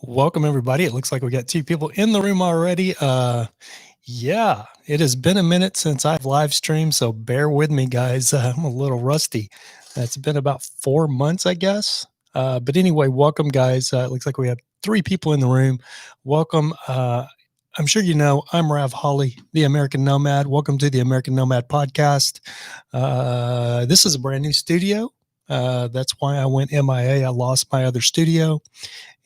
Welcome everybody. It looks like we got two people in the room already. Yeah, it has been a minute since I've live streamed, so bear with me, guys. I'm a little rusty. It's been about 4 months, I guess. But anyway, welcome, guys. It looks like we have three people in the room. Welcome. I'm sure you know I'm Rav Holly, the American Nomad. Welcome to the American Nomad podcast. This is a brand new studio. That's why I went MIA. I lost my other studio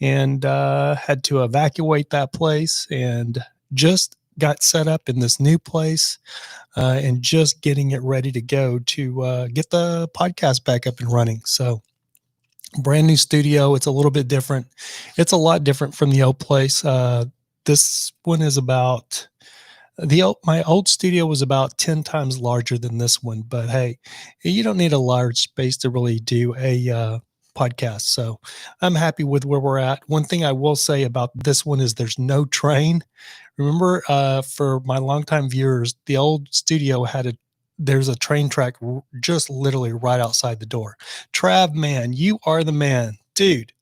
and had to evacuate that place and just got set up in this new place and just getting it ready to go to get the podcast back up and running. So brand new studio. It's a little bit different. It's a lot different from the old place. This one is about my old studio was about 10 times larger than this one, but hey, you don't need a large space to really do a podcast. So I'm happy with where we're at. One thing I will say about this one is there's no train. Remember, for my longtime viewers, the old studio there's a train track just literally right outside the door. Trav man, you are the man, dude.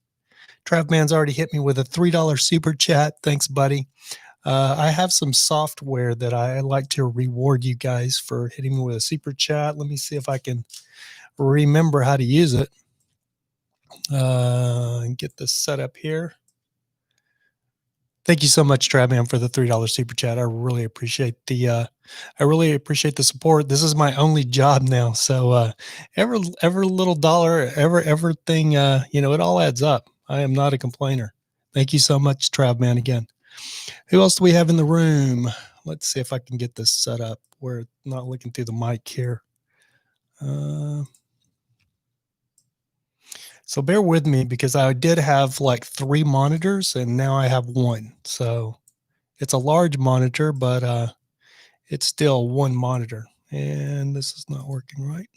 Trav man's already hit me with a $3 super chat. Thanks, buddy. I have some software that I like to reward you guys for hitting me with a super chat. Let me see if I can remember how to use it. And get this set up here. Thank you so much, Travman, for the $3 super chat. I really appreciate the support. This is my only job now, so every little dollar, everything, it all adds up. I am not a complainer. Thank you so much, Travman, again. Who else do we have in the room? Let's see if I can get this set up. We're not looking through the mic here. So bear with me because I did have like 3 monitors and now I have 1. So it's a large monitor, but it's still 1 monitor. And this is not working right.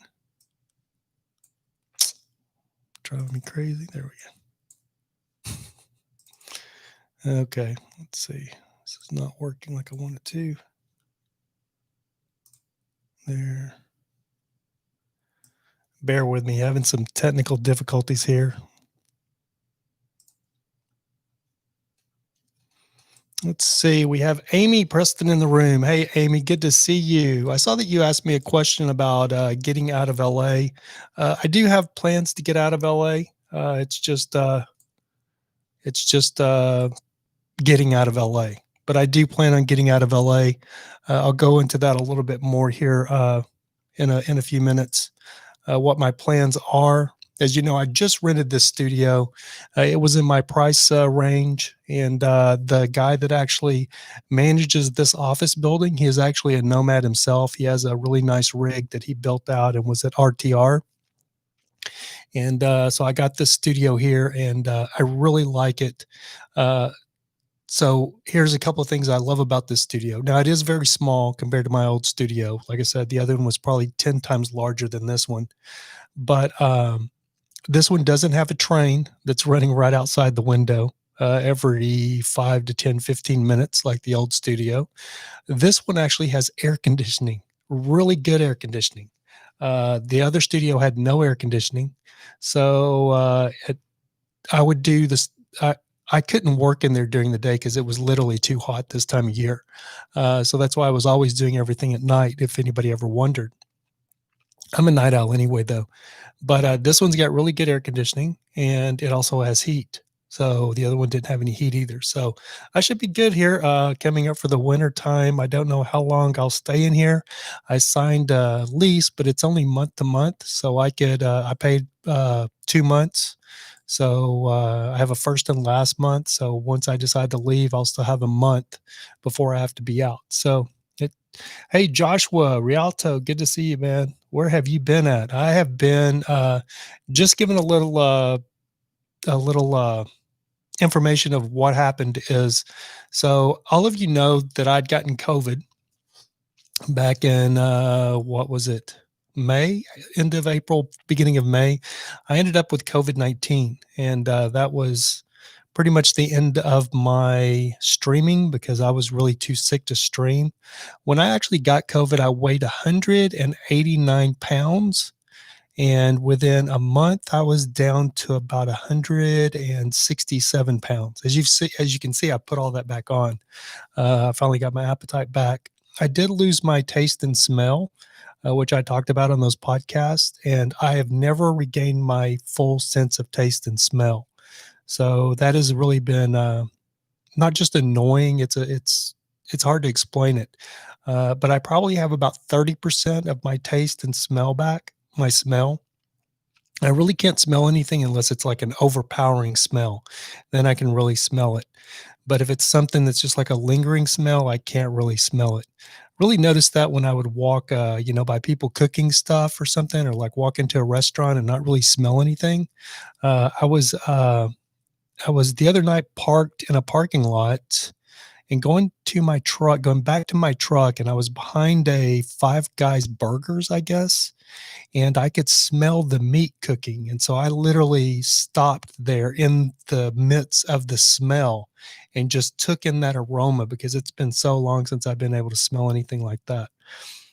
Driving me crazy. There we go. Okay, let's see. This is not working like I want it to. There. Bear with me, having some technical difficulties here. Let's see. We have Amy Preston in the room. Hey, Amy, good to see you. I saw that you asked me a question about getting out of LA. I do have plans to get out of LA. It's just getting out of LA. But I do plan on getting out of LA. I'll go into that a little bit more here in a few minutes. What my plans are. As you know, I just rented this studio. It was in my price range, and the guy that actually manages this office building, he is actually a nomad himself. He has a really nice rig that he built out and was at RTR. And so I got this studio here, and I really like it. So here's a couple of things I love about this studio. Now, it is very small compared to my old studio. Like I said, the other one was probably 10 times larger than this one. But this one doesn't have a train that's running right outside the window every 5 to 10, 15 minutes like the old studio. This one actually has air conditioning, really good air conditioning. The other studio had no air conditioning. So I would do this. I couldn't work in there during the day because it was literally too hot this time of year. So that's why I was always doing everything at night, if anybody ever wondered. I'm a night owl anyway, though. But this one's got really good air conditioning, and it also has heat. So the other one didn't have any heat either. So I should be good here coming up for the winter time. I don't know how long I'll stay in here. I signed a lease, but it's only month to month. So I paid 2 months. So I have a first and last month. So once I decide to leave, I'll still have a month before I have to be out. So hey, Joshua Rialto, good to see you, man. Where have you been at? I have been just giving a little information of what happened is, so all of you know that I'd gotten COVID back in, what was it? May, end of April, beginning of May. I ended up with COVID-19, and that was pretty much the end of my streaming because I was really too sick to stream. When I actually got COVID, I weighed 189 pounds, And within a month, I was down to about 167 pounds. As you can see, I put all that back on. I finally got my appetite back. I did lose my taste and smell, which I talked about on those podcasts, and I have never regained my full sense of taste and smell. So that has really been not just annoying. It's hard to explain it, but I probably have about 30% of my taste and smell back. My smell. I really can't smell anything unless it's like an overpowering smell. Then I can really smell it. But if it's something that's just like a lingering smell, I can't really smell it. Really noticed that when I would walk, by people cooking stuff or something, or like walk into a restaurant and not really smell anything. Uh, I was uh, I was the other night parked in a parking lot and going back to my truck, and I was behind a Five Guys Burgers, I guess, and I could smell the meat cooking. And so I literally stopped there in the midst of the smell and just took in that aroma because it's been so long since I've been able to smell anything like that.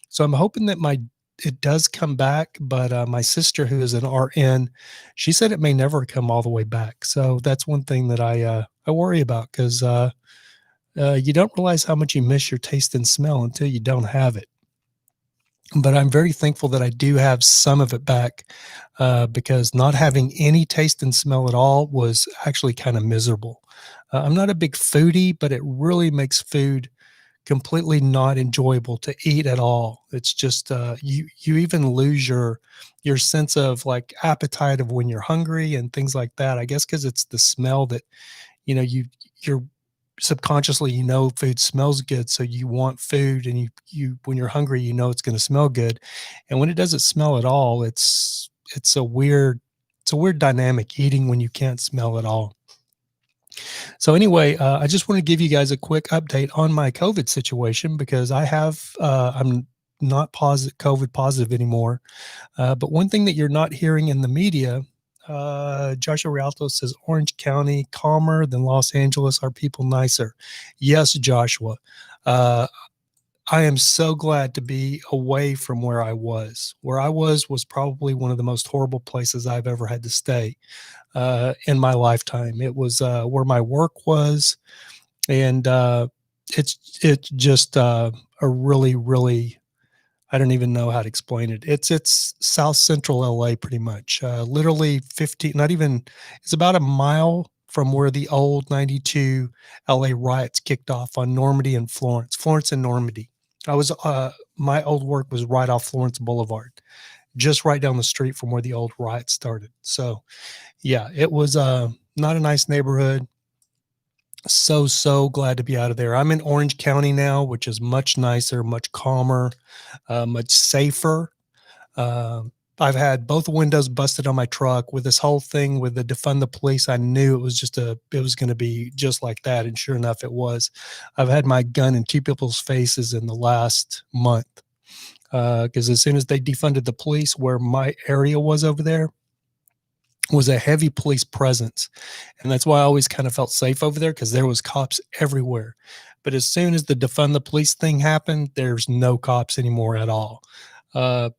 So I'm hoping that my it does come back, but my sister, who is an RN, she said it may never come all the way back. So that's one thing that I worry about because you don't realize how much you miss your taste and smell until you don't have it. But I'm very thankful that I do have some of it back, because not having any taste and smell at all was actually kind of miserable. I'm not a big foodie, but it really makes food completely not enjoyable to eat at all. It's just you even lose your sense of like appetite of when you're hungry and things like that. I guess because it's the smell that you're subconsciously, food smells good, so you want food, and you when you're hungry, it's going to smell good. And when it doesn't smell at all, it's a weird dynamic, eating when you can't smell at all. So anyway, I just want to give you guys a quick update on my COVID situation because I'm not COVID positive anymore. But one thing that you're not hearing in the media, Joshua Rialto says Orange County calmer than Los Angeles. Are people nicer? Yes, Joshua. Uh, I am so glad to be away from where I was. Where I was probably one of the most horrible places I've ever had to stay in my lifetime. It was where my work was, and it's just a really, really, I don't even know how to explain it. It's South Central LA pretty much. Literally 15, not even, it's about a mile from where the old 92 LA riots kicked off on Normandy and Florence and Normandy. I was my old work was right off Florence Boulevard, just right down the street from where the old riots started. So yeah, it was not a nice neighborhood. So glad to be out of there. I'm in Orange County now, which is much nicer, much calmer, much safer. Um, I've had both windows busted on my truck with this whole thing with the defund the police. I knew it was going to be just like that. And sure enough, it was. I've had my gun in two people's faces in the last month. Cause as soon as they defunded the police where my area was over there was a heavy police presence. And that's why I always kind of felt safe over there because there was cops everywhere. But as soon as the defund the police thing happened, there's no cops anymore at all. Uh,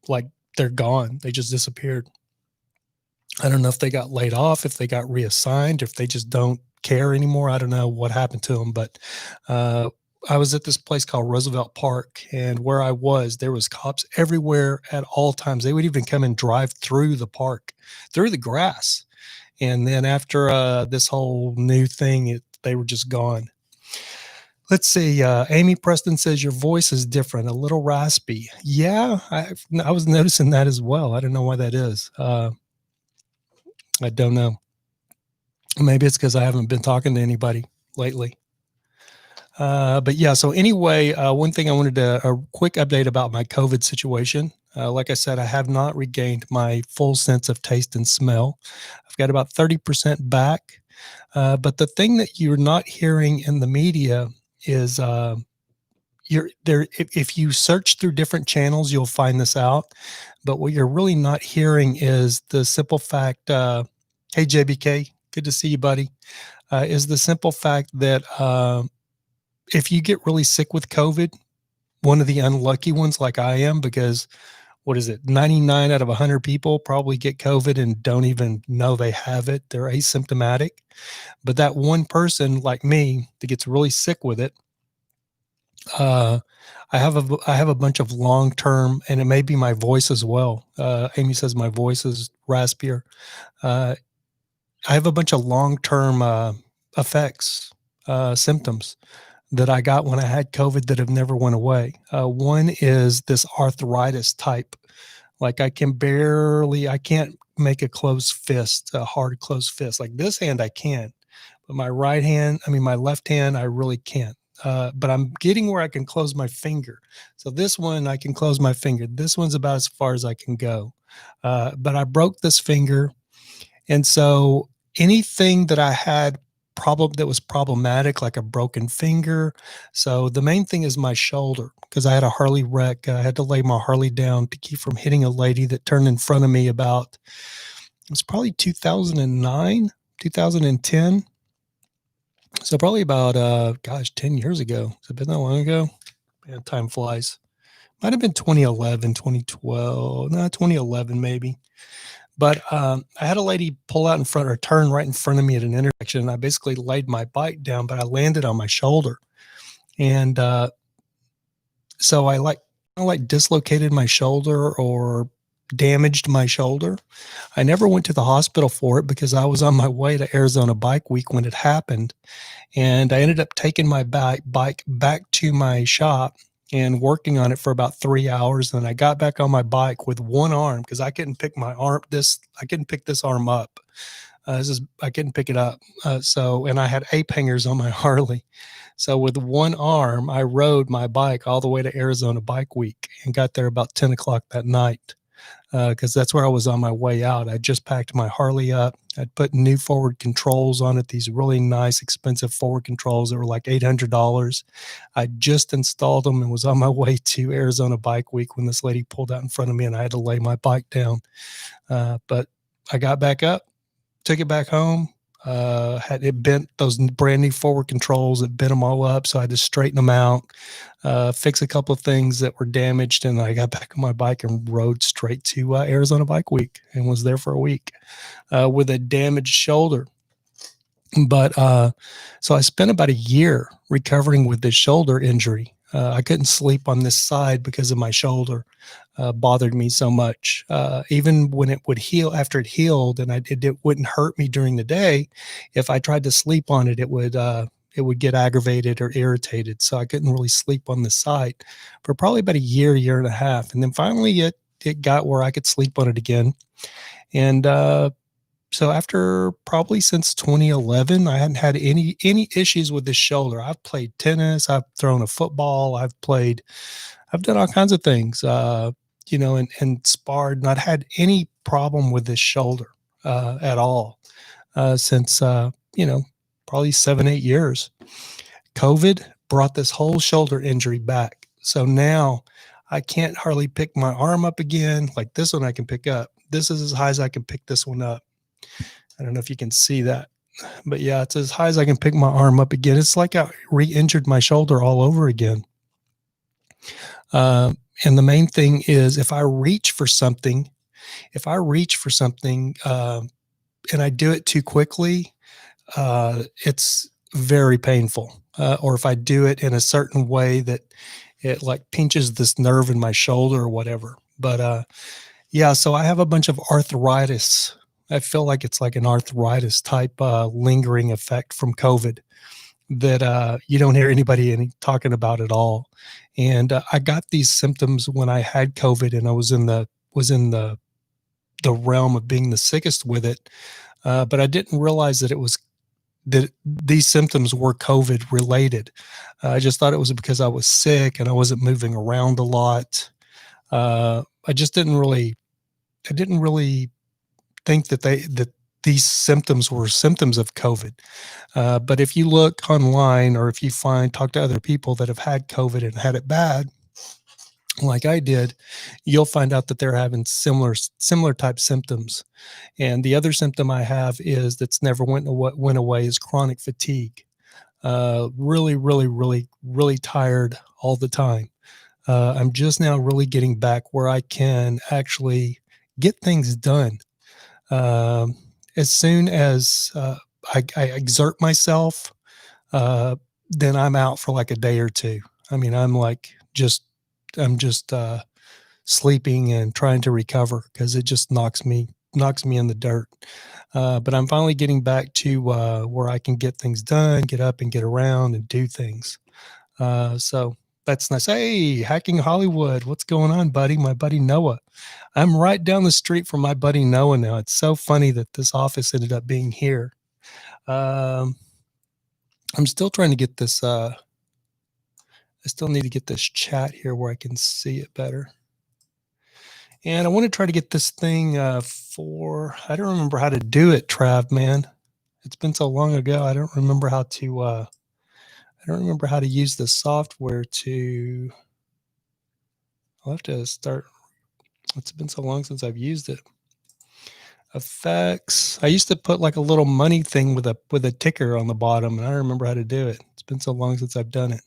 like they're gone. They just disappeared. I don't know if they got laid off, if they got reassigned, if they just don't care anymore. I don't know what happened to them, but uh, I was at this place called Roosevelt Park, and where I was, there was cops everywhere at all times. They would even come and drive through the park, through the grass. And then after this whole new thing, they were just gone. Let's see. Amy Preston says your voice is different, a little raspy. Yeah, I was noticing that as well. I don't know why that is. I don't know. Maybe it's because I haven't been talking to anybody lately. But yeah, so anyway, one thing I wanted to a quick update about my COVID situation. Like I said, I have not regained my full sense of taste and smell. I've got about 30% back. But the thing that you're not hearing in the media is you're there. If you search through different channels, you'll find this out. But what you're really not hearing is the simple fact. Hey, JBK, good to see you, buddy. Is the simple fact that if you get really sick with COVID, one of the unlucky ones like I am, because what is it? 99 out of 100 people probably get COVID and don't even know they have it. They're asymptomatic. But that one person like me that gets really sick with it, uh, I have a bunch of long term, and it may be my voice as well. Amy says my voice is raspier. Uh, I have a bunch of long term effects, symptoms that I got when I had COVID that have never went away. One is this arthritis type. Like I can't make a closed fist, a hard closed fist. Like this hand, I can, but my left hand, I really can't. But I'm getting where I can close my finger. So this one, I can close my finger. This one's about as far as I can go. But I broke this finger. And so anything that I had that was problematic, like a broken finger. So the main thing is my shoulder, because I had a Harley wreck. I had to lay my Harley down to keep from hitting a lady that turned in front of me it was probably 2009, 2010. So probably about, 10 years ago. Has it been that long ago? Man, time flies. Might have been 2011, 2012, no, 2011 maybe. But I had a lady pull out in front or turn right in front of me at an intersection. And I basically laid my bike down, but I landed on my shoulder. And so I dislocated my shoulder or damaged my shoulder. I never went to the hospital for it because I was on my way to Arizona Bike Week when it happened. And I ended up taking my bike back to my shop and working on it for about 3 hours. And I got back on my bike with one arm because I couldn't pick this arm up. I couldn't pick it up. And I had ape hangers on my Harley. So with one arm, I rode my bike all the way to Arizona Bike Week and got there about 10 o'clock that night. Because that's where I was on my way out. I just packed my Harley up. I'd put new forward controls on it, these really nice, expensive forward controls that were like $800. I just installed them and was on my way to Arizona Bike Week when this lady pulled out in front of me and I had to lay my bike down. But I got back up, took it back home. Had it bent those brand new forward controls, it bent them all up. So I had to straighten them out, fix a couple of things that were damaged. And I got back on my bike and rode straight to Arizona Bike Week and was there for a week with a damaged shoulder. But so I spent about a year recovering with this shoulder injury. I couldn't sleep on this side because of my shoulder. Bothered me so much. Even when it would heal, after it healed, and it wouldn't hurt me during the day. If I tried to sleep on it, it would get aggravated or irritated. So I couldn't really sleep on the side for probably about a year and a half. And then finally it got where I could sleep on it again. And so after probably since 2011, I hadn't had any issues with this shoulder. I've played tennis, I've thrown a football, I've done all kinds of things, and sparred, not had any problem with this shoulder at all since, probably 7-8 years. COVID brought this whole shoulder injury back. So now I can't hardly pick my arm up again. Like this one I can pick up. This is as high as I can pick this one up. I don't know if you can see that, but yeah, it's as high as I can pick my arm up again. It's like I re-injured my shoulder all over again. And the main thing is if I reach for something, and I do it too quickly, it's very painful. Or if I do it in a certain way that it like pinches this nerve in my shoulder or whatever. But yeah, so I have a bunch of arthritis. I feel like it's like an arthritis type lingering effect from COVID that you don't hear anybody talking about at all. And I got these symptoms when I had COVID, and I was in the realm of being the sickest with it. But I didn't realize that these symptoms were COVID related. I just thought it was because I was sick and I wasn't moving around a lot. I didn't really think that these symptoms were symptoms of COVID. But if you look online or if you talk to other people that have had COVID and had it bad, like I did, you'll find out that they're having similar type symptoms. And the other symptom I have is that's never went away is chronic fatigue. Really, really, really, really tired all the time. I'm just now really getting back where I can actually get things done. Um, as soon as I exert myself, uh, then I'm out for like a day or two. I mean, I'm just sleeping and trying to recover because it just knocks me in the dirt. But I'm finally getting back to where I can get things done, get up and get around and do things. So that's nice. Hey, Hacking Hollywood, what's going on, buddy? My buddy Noah. I'm right down the street from my buddy Noah now. It's so funny that this office ended up being here. Um, I'm still trying to get this. I still need to get this chat here where I can see it better. And I want to try to get this thing I don't remember how to do it, Trav, man. It's been so long ago. I don't remember how to use the software to, I'll have to start. It's been so long since I've used it. Effects. I used to put like a little money thing with a ticker on the bottom, and I don't remember how to do it. It's been so long since I've done it.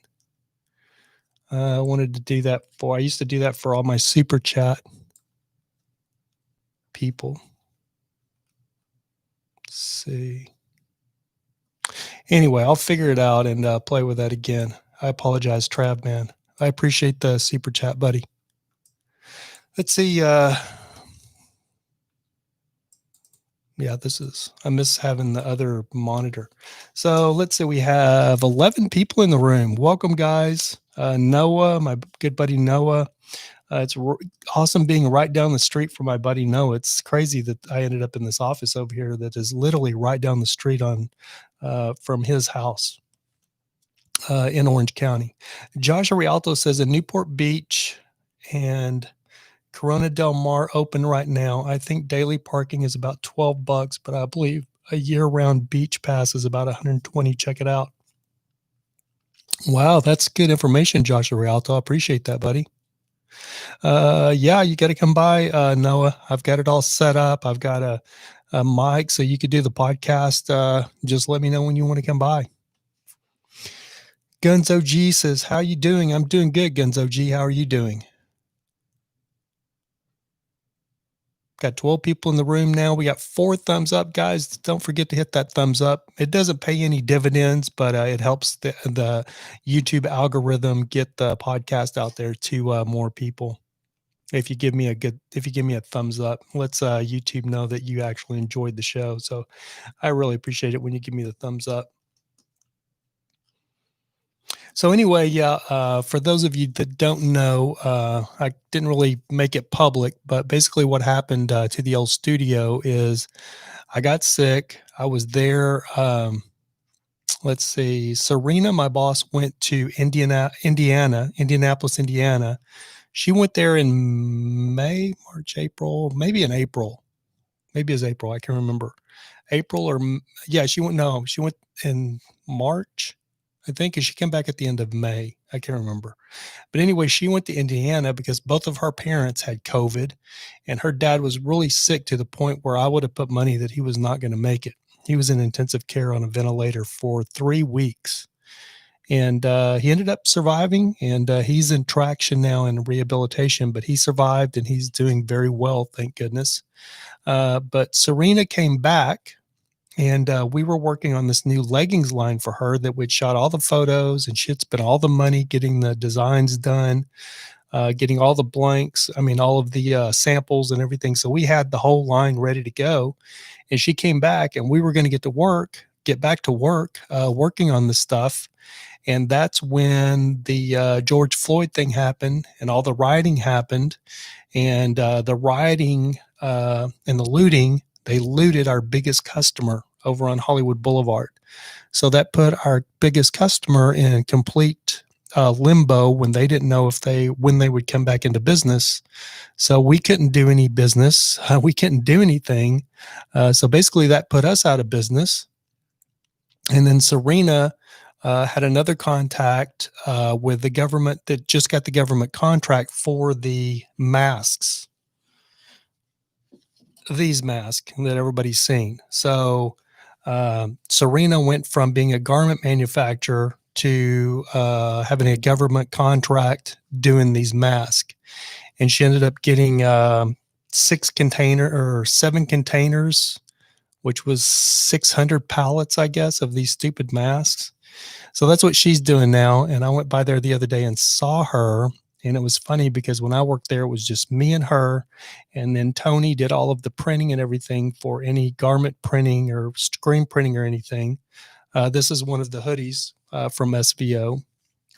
I wanted to do that I used to do that for all my super chat people. Let's see. Anyway, I'll figure it out and play with that again. I apologize, Trav, man. I appreciate the super chat, buddy. Let's see. Yeah, I miss having the other monitor. So let's see, we have 11 people in the room. Welcome, guys. Noah, my good buddy Noah. It's awesome being right down the street from my buddy Noah. It's crazy that I ended up in this office over here that is literally right down the street from his house in Orange County. Joshua Rialto says in Newport Beach and Corona Del Mar open right now. I think daily parking is about $12, but I believe a year-round beach pass is about 120. Check it out. Wow, that's good information, Joshua Rialto. I appreciate that, buddy. Yeah, you got to come by, Noah. I've got it all set up. I've got a mic so you could do the podcast. Just let me know when you want to come by. Gunzo G says, how you doing? I'm doing good, Gunzo G. How are you doing? Got 12 people in the room now. We got 4 thumbs up, guys. Don't forget to hit that thumbs up. It doesn't pay any dividends, but it helps the YouTube algorithm get the podcast out there to more people. If you give me a thumbs up, lets YouTube know that you actually enjoyed the show. So I really appreciate it when you give me the thumbs up. So anyway, yeah, for those of you that don't know, I didn't really make it public, but basically what happened to the old studio is I got sick. I was there. Let's see. Serena, my boss, went to Indianapolis, Indiana. She went there in May, March, April, maybe in April. Maybe it's April. I can't remember. April or, yeah, she went in March, I think, and she came back at the end of May. I can't remember. But anyway, she went to Indiana because both of her parents had COVID, and her dad was really sick to the point where I would have put money that he was not going to make it. He was in intensive care on a ventilator for 3 weeks. And he ended up surviving, and he's in traction now in rehabilitation, but he survived and he's doing very well, thank goodness. But Serena came back, and we were working on this new leggings line for her that we'd shot all the photos, and she'd spent all the money getting the designs done, getting all the blanks. I mean, all of the samples and everything. So we had the whole line ready to go. And she came back, and we were going to get back to work, working on this stuff. And that's when the George Floyd thing happened and all the rioting happened. And the rioting and the looting, they looted our biggest customer over on Hollywood Boulevard. So that put our biggest customer in complete limbo when they didn't know when they would come back into business. So we couldn't do any business. We couldn't do anything. So basically that put us out of business. And then Serena had another contact with the government that just got the government contract for the masks, these masks that everybody's seen. So Serena went from being a garment manufacturer to having a government contract doing these masks. And she ended up getting 7 containers, which was 600 pallets, I guess, of these stupid masks. So that's what she's doing now. And I went by there the other day and saw her. And it was funny because when I worked there, it was just me and her. And then Tony did all of the printing and everything for any garment printing or screen printing or anything. This is one of the hoodies from SVO.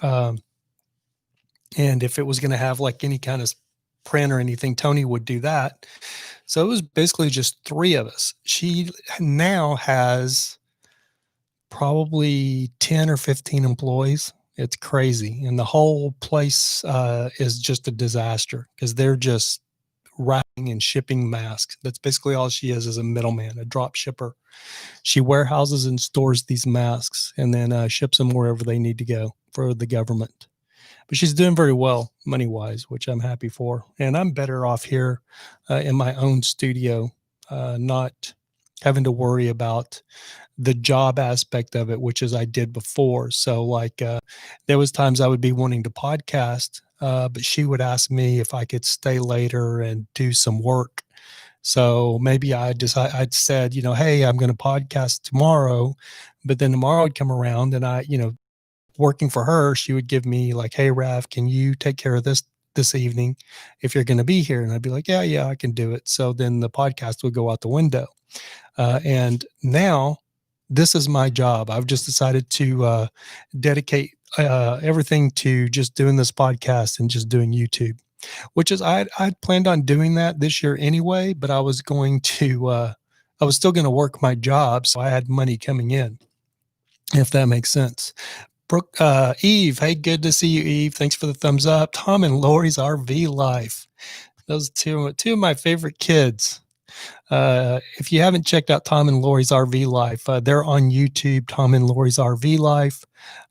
And if it was going to have like any kind of print or anything, Tony would do that. So it was basically just 3 of us. She now has probably 10 or 15 employees. It's crazy. And the whole place is just a disaster because they're just wrapping and shipping masks. That's basically all she is a middleman, a drop shipper. She warehouses and stores these masks and then ships them wherever they need to go for the government. But she's doing very well money-wise, which I'm happy for. And I'm better off here in my own studio, not having to worry about the job aspect of it, which is I did before. So like there was times I would be wanting to podcast, but she would ask me if I could stay later and do some work. So maybe I'd said, hey, I'm going to podcast tomorrow, but then tomorrow would come around and working for her, she would give me like, hey, Rav, can you take care of this evening if you're going to be here? And I'd be like, yeah, I can do it. So then the podcast would go out the window. And now this is my job. I've just decided to dedicate everything to just doing this podcast and just doing YouTube, which is I'd planned on doing that this year anyway, but I was still going to work my job. So I had money coming in, if that makes sense. Brooke, Eve, hey, good to see you, Eve. Thanks for the thumbs up. Tom and Lori's RV Life. Those two of my favorite kids. If you haven't checked out Tom and Lori's RV Life, they're on YouTube, Tom and Lori's RV Life.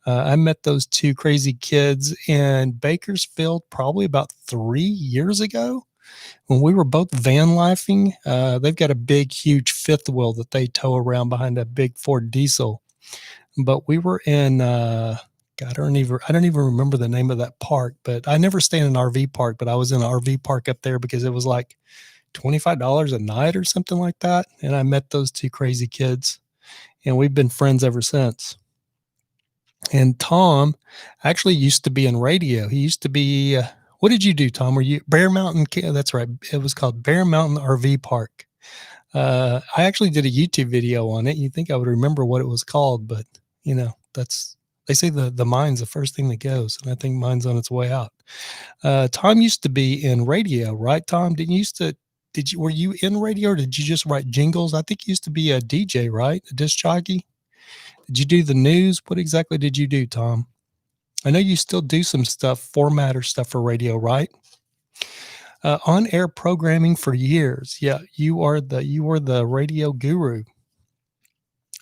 I met those 2 crazy kids in Bakersfield probably about 3 years ago when we were both van lifing. They've got a big, huge 5th wheel that they tow around behind a big Ford diesel. But we were in, I don't even remember the name of that park, but I never stayed in an RV park, but I was in an RV park up there because it was like $25 a night or something like that. And I met those 2 crazy kids and we've been friends ever since. And Tom actually used to be in radio. He used to be, what did you do, Tom? Were you Bear Mountain? That's right. It was called Bear Mountain RV Park. I actually did a YouTube video on it. You'd think I would remember what it was called, but they say the mind's the first thing that goes. And I think mine's on its way out. Tom used to be in radio, right? Tom, were you in radio or did you just write jingles? I think you used to be a DJ, right? A disc jockey. Did you do the news? What exactly did you do, Tom? I know you still do some stuff, formatter stuff for radio, right? On-air programming for years. Yeah, you were the radio guru.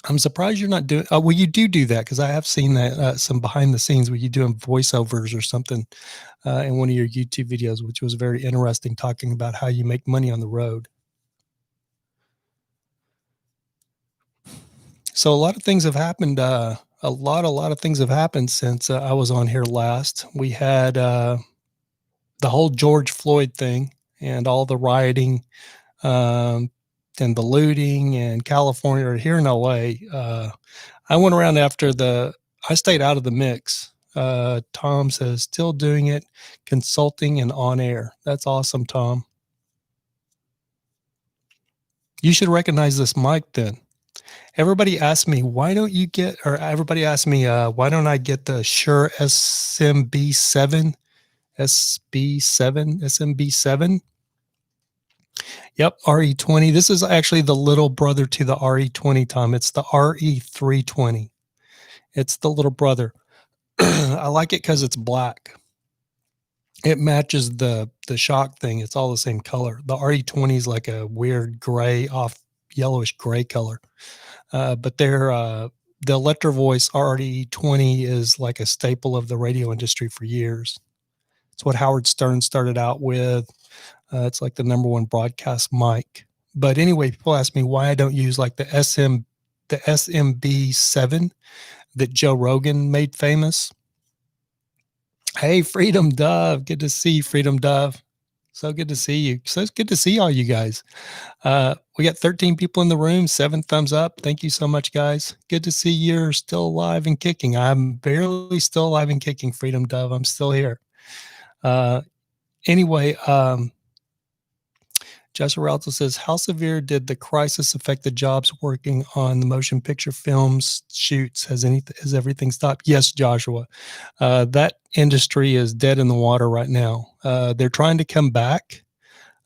I'm surprised you're not doing. Well, you do that because I have seen that some behind the scenes where you doing voiceovers or something in one of your YouTube videos, which was very interesting, talking about how you make money on the road. So a lot of things have happened. A lot of things have happened since I was on here last. We had the whole George Floyd thing and all the rioting and the looting in California or here in LA. I went around I stayed out of the mix. Tom says, still doing it, consulting and on air. That's awesome, Tom. You should recognize this mic then. Everybody asks me, why don't I get the Shure SMB7? SMB7? Yep, RE20. This is actually the little brother to the RE20, Tom. It's the RE320. It's the little brother. I like it because it's black. It matches the shock thing. It's all the same color. The RE20 is like a weird gray, off yellowish gray color. But the Electro Voice RE20 is like a staple of the radio industry for years. It's what Howard Stern started out with. It's like the #1 broadcast mic. But anyway, people ask me why I don't use like the SMB7. that Joe Rogan made famous. Hey, Freedom Dove. Good to see you, Freedom Dove. So good to see you. So it's good to see all you guys. We got 13 people in the room, 7 thumbs up. Thank you so much, guys. Good to see you're still alive and kicking. I'm barely still alive and kicking, Freedom Dove. I'm still here. Anyway, Joshua Ralto says, how severe did the crisis affect the jobs working on the motion picture films shoots? Has everything stopped? Yes, Joshua. That industry is dead in the water right now. They're trying to come back.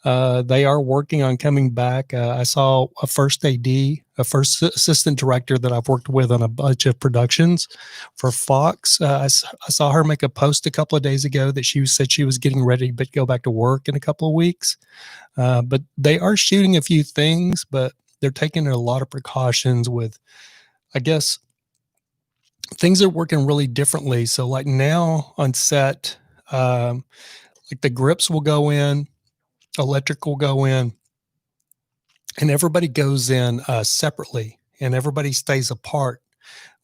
They are working on coming back. I saw a first AD, a first assistant director that I've worked with on a bunch of productions for Fox. I saw her make a post a couple of days ago that she said she was getting ready to go back to work in a couple of weeks. But they are shooting a few things, but they're taking a lot of precautions with, I guess, things are working really differently. So like now on set, like the grips will go in, electric will go in, and everybody goes in separately and everybody stays apart,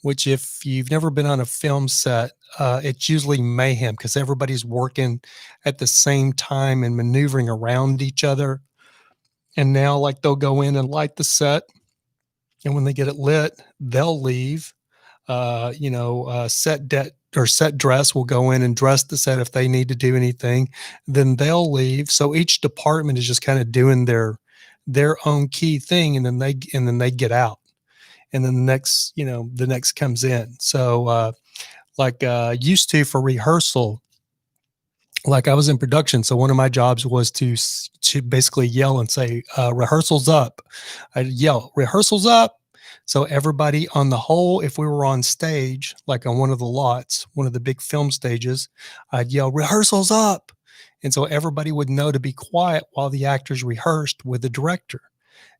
which if you've never been on a film set, it's usually mayhem because everybody's working at the same time and maneuvering around each other. And now like they'll go in and light the set. And when they get it lit, they'll leave. Set dress will go in and dress the set if they need to do anything. Then they'll leave. So each department is just kind of doing their own key thing, and then they get out. And then the next comes in. So used to for rehearsal, like I was in production. So one of my jobs was to basically yell and say, rehearsal's up. I'd yell, rehearsal's up. So everybody on the whole, if we were on stage, like on one of the lots, one of the big film stages, I'd yell, rehearsal's up. And so everybody would know to be quiet while the actors rehearsed with the director.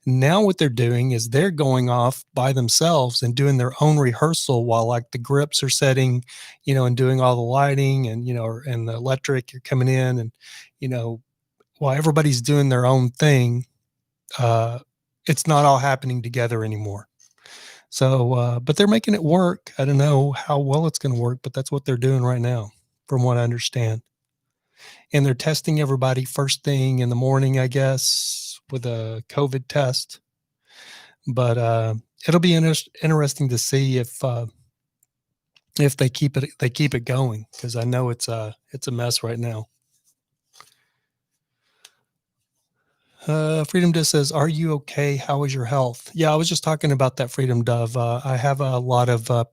Now what they're doing is they're going off by themselves and doing their own rehearsal while like the grips are setting, and doing all the lighting and, and the electric, you're coming in and, while everybody's doing their own thing, it's not all happening together anymore. So, but they're making it work. I don't know how well it's going to work, but that's what they're doing right now, from what I understand. And they're testing everybody first thing in the morning, I guess, with a COVID test. But it'll be interesting to see if they keep it going, because I know it's a mess right now. Freedom Dove says, are you okay? How is your health? Yeah, I was just talking about that, Freedom Dove. I have a lot of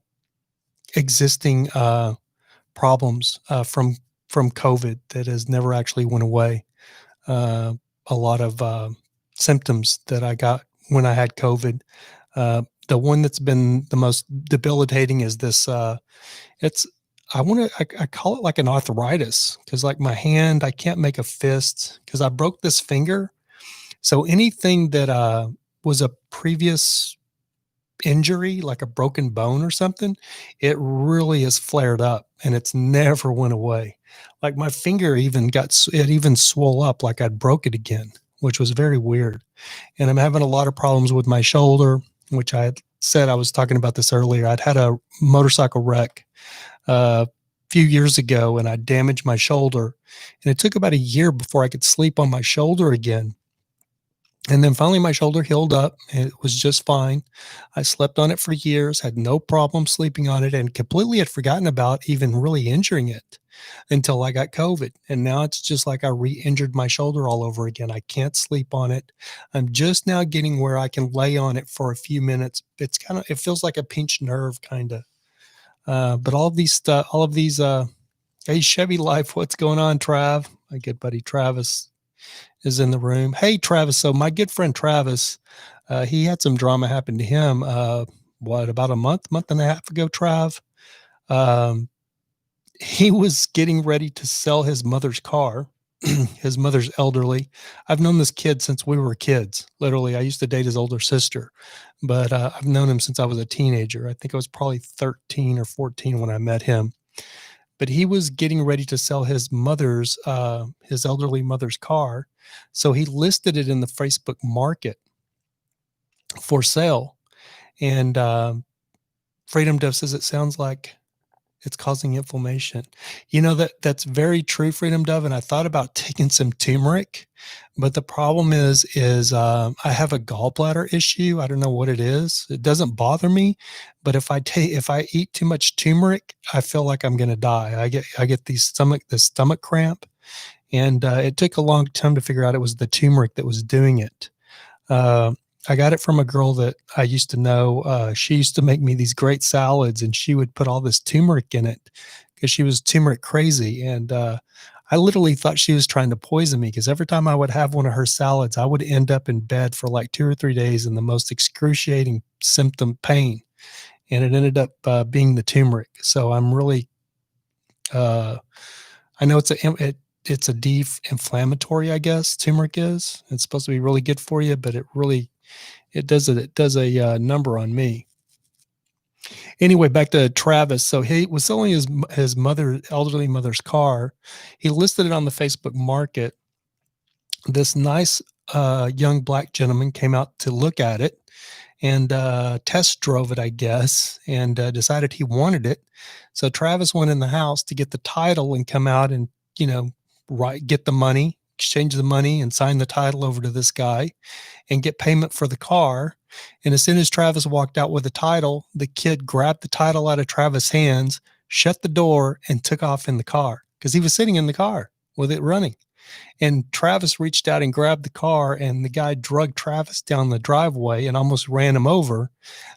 existing problems from COVID that has never actually went away. A lot of symptoms that I got when I had COVID. The one that's been the most debilitating is this. I call it like an arthritis, because like my hand, I can't make a fist because I broke this finger. So anything that was a previous injury, like a broken bone or something, it really has flared up and it's never went away. Like my finger even swole up like I'd broke it again, which was very weird. And I'm having a lot of problems with my shoulder, which I had said, I was talking about this earlier. I'd had a motorcycle wreck a few years ago and I damaged my shoulder, and it took about a year before I could sleep on my shoulder again. And then finally my shoulder healed up and it was just fine. I slept on it for years, had no problem sleeping on it, and completely had forgotten about even really injuring it until I got COVID. And now it's just like I re-injured my shoulder all over again. I can't sleep on it. I'm just now getting where I can lay on it for a few minutes. It feels like a pinched nerve kind of. But all of these, hey, Chevy Life, what's going on, Trav? My good buddy Travis is in the room. Hey, Travis. So my good friend Travis, he had some drama happen to him. About a month and a half ago, Trav. He was getting ready to sell his mother's car. His mother's elderly. I've known this kid since we were kids. Literally, I used to date his older sister, but I've known him since I was a teenager. I think I was probably 13 or 14 when I met him. But he was getting ready to sell his elderly mother's car. So he listed it in the Facebook market for sale. And Freedom Dove says it sounds like it's causing inflammation. You know, that's very true, Freedom Dove, and I thought about taking some turmeric, but the problem is I have a gallbladder issue. I don't know what it is. It doesn't bother me, but if I eat too much turmeric, I feel like I'm going to die. I get the stomach cramp, and it took a long time to figure out it was the turmeric that was doing it. Uh, I got it from a girl that I used to know. She used to make me these great salads, and she would put all this turmeric in it because she was turmeric crazy. And I literally thought she was trying to poison me because every time I would have one of her salads, I would end up in bed for like 2 or 3 days in the most excruciating symptom pain. And it ended up being the turmeric. So I'm really, uh, I know it's a de-inflammatory, I guess. Turmeric is. It's supposed to be really good for you, but it does a number on me. Anyway, back to Travis. So he was selling his elderly mother's car. He listed it on the Facebook Market. This nice young black gentleman came out to look at it and test drove it, I guess, and decided he wanted it. So Travis went in the house to get the title and come out and, you know, get the money, exchange the money, and sign the title over to this guy and get payment for the car. And as soon as Travis walked out with the title, the kid grabbed the title out of Travis' hands, shut the door, and took off in the car because he was sitting in the car with it running. And Travis reached out and grabbed the car, and the guy dragged Travis down the driveway and almost ran him over.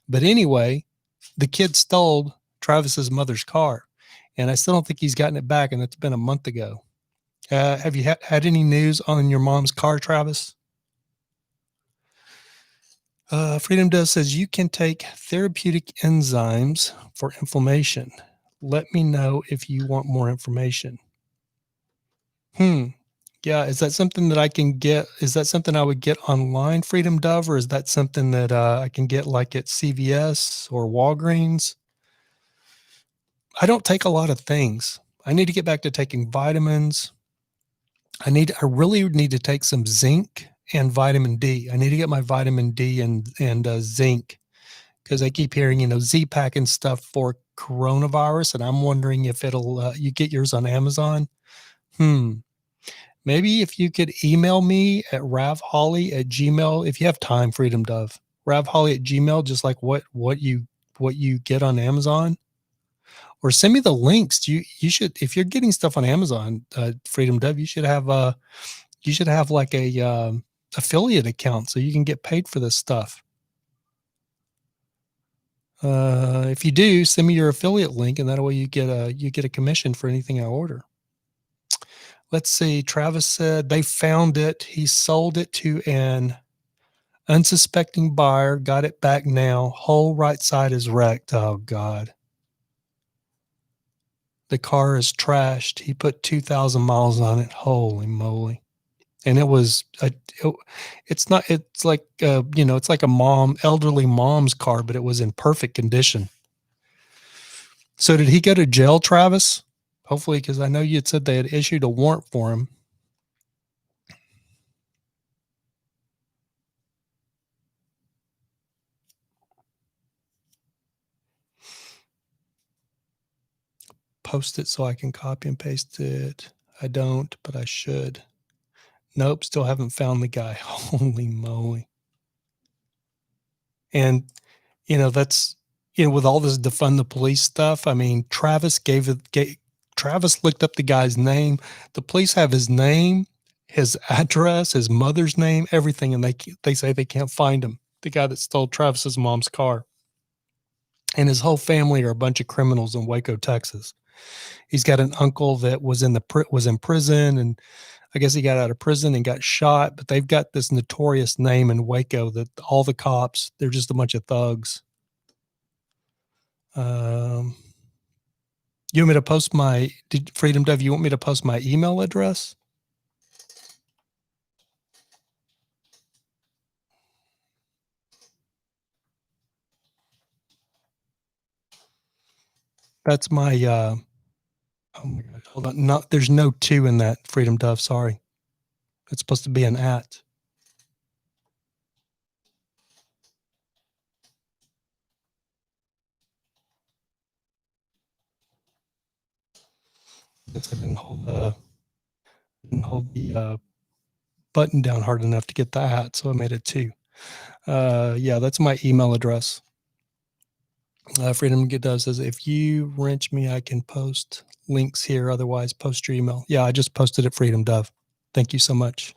But anyway, the kid stole Travis's mother's car, and I still don't think he's gotten it back, and it's been a month ago. Have you had any news on your mom's car, Travis? Freedom Does says you can take therapeutic enzymes for inflammation. Let me know if you want more information. Yeah, is that something that I can get? Is that something I would get online, Freedom Dove, or is that something that I can get like at CVS or Walgreens? I don't take a lot of things. I need to get back to taking vitamins. I really need to take some zinc and vitamin D. I need to get my vitamin D and zinc because I keep hearing, Z-Pack and stuff for coronavirus, and I'm wondering if you get yours on Amazon. Maybe if you could email me at ravholly@gmail, if you have time, Freedom Dove, ravholly@gmail, just like what you get on Amazon, or send me the links. You should, if you're getting stuff on Amazon, Freedom Dove, you should have like a affiliate account so you can get paid for this stuff. If you do, send me your affiliate link, and that way you get a commission for anything I order. Let's see. Travis said they found it. He sold it to an unsuspecting buyer. Got it back now. Whole right side is wrecked. Oh God. The car is trashed. He put 2,000 miles on it. Holy moly. And it's like it's like a elderly mom's car, but it was in perfect condition. So did he go to jail, Travis? Hopefully, because I know you had said they had issued a warrant for him. Post it so I can copy and paste it. I don't, but I should. Nope, still haven't found the guy. Holy moly. And, that's, with all this defund the police stuff, I mean, Travis Travis looked up the guy's name. The police have his name, his address, his mother's name, everything, and they say they can't find him, the guy that stole Travis's mom's car. And his whole family are a bunch of criminals in Waco, Texas. He's got an uncle that was in prison, and I guess he got out of prison and got shot, but they've got this notorious name in Waco that all the cops, they're just a bunch of thugs. You want me to post Freedom Dove, you want me to post my email address? That's my, oh my God, hold on. There's no 2 in that, Freedom Dove, sorry. It's supposed to be an @. Guess I didn't hold the button down hard enough to get that, so I made it 2. Yeah, that's my email address. Freedom does says, if you wrench me, I can post links here. Otherwise, post your email. Yeah, I just posted it, Freedom Dove. Thank you so much.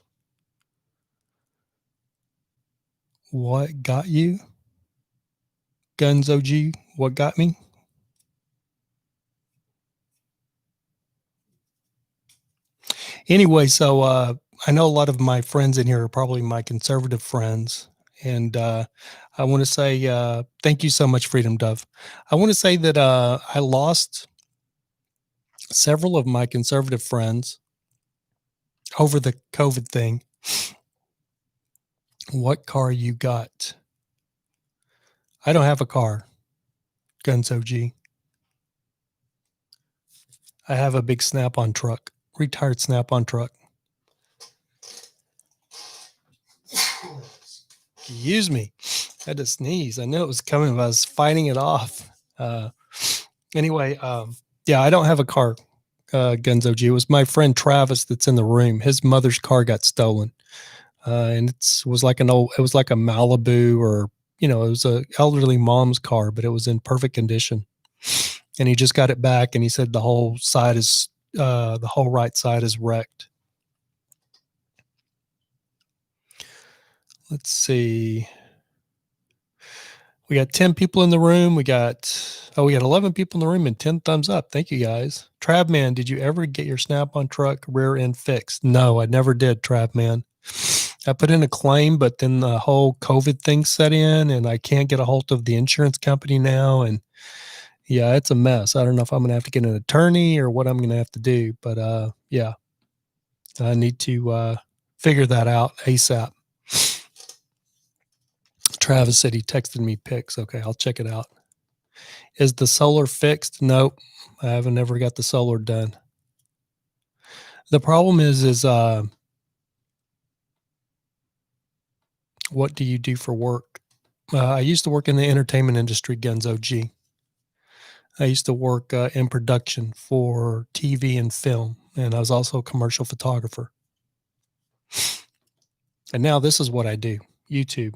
What got you? Guns OG, what got me? Anyway, so I know a lot of my friends in here are probably my conservative friends. And I want to say thank you so much, Freedom Dove. I want to say that I lost several of my conservative friends over the COVID thing. What car you got? I don't have a car, Guns OG. I have a big Snap-on truck, retired Snap-on truck. Excuse me. I had to sneeze. I knew it was coming, but I was fighting it off. Anyway, yeah, I don't have a car, Guns OG. It was my friend Travis that's in the room. His mother's car got stolen. And it was like a Malibu, or, it was a elderly mom's car, but it was in perfect condition. And he just got it back, and he said the whole right side is wrecked. Let's see. We got 10 people in the room. We got 11 people in the room and 10 thumbs up. Thank you, guys. Travman, did you ever get your Snap-on truck rear end fixed? No, I never did, Travman. I put in a claim, but then the whole COVID thing set in, and I can't get a hold of the insurance company now. And yeah, it's a mess. I don't know if I'm going to have to get an attorney or what I'm going to have to do, but yeah, I need to figure that out ASAP. Travis said he texted me pics. Okay, I'll check it out. Is the solar fixed? Nope. I haven't ever got the solar done. The problem is what do you do for work? I used to work in the entertainment industry, Guns OG. I used to work in production for TV and film, and I was also a commercial photographer. And now this is what I do, YouTube.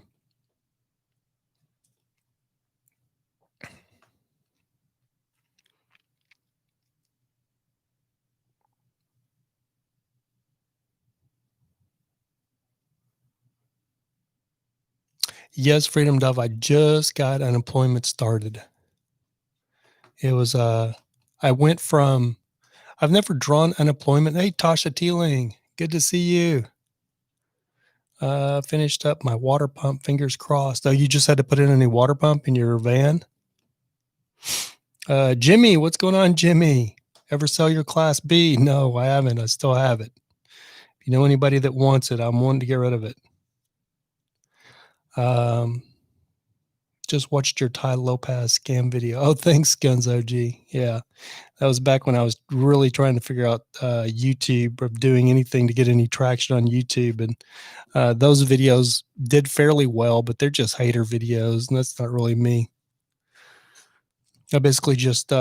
Yes, Freedom Dove, I just got unemployment started. It was, I went from, I've never drawn unemployment. Hey, Tasha Teeling, good to see you. Finished up my water pump, fingers crossed. Oh, you just had to put in a new water pump in your van? Jimmy, what's going on, Jimmy? Ever sell your Class B? No, I haven't. I still have it. If you know anybody that wants it, I'm wanting to get rid of it. Just watched your Ty Lopez scam video. Oh, thanks, Guns OG. Yeah, that was back when I was really trying to figure out YouTube, or doing anything to get any traction on YouTube. And those videos did fairly well, but they're just hater videos, and that's not really me. I basically just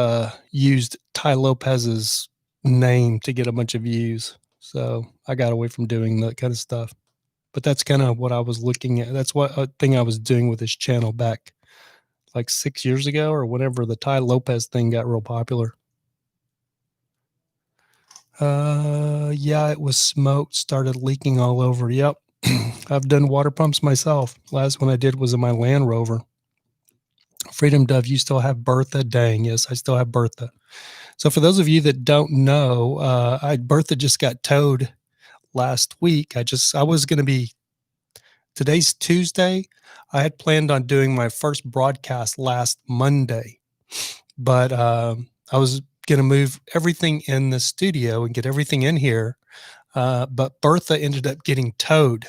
used Ty Lopez's name to get a bunch of views. So I got away from doing that kind of stuff. But that's kind of what I was looking at. That's what thing I was doing with this channel back like 6 years ago, or whenever the Ty Lopez thing got real popular. Yeah, it was smoked, started leaking all over. Yep. I've done water pumps myself. Last one I did was in my Land Rover. Freedom Dove, you still have Bertha? Dang, yes, I still have Bertha. So for those of you that don't know, Bertha just got towed last week. I was going to be, today's Tuesday. I had planned on doing my first broadcast last Monday, but I was going to move everything in the studio and get everything in here. But Bertha ended up getting towed.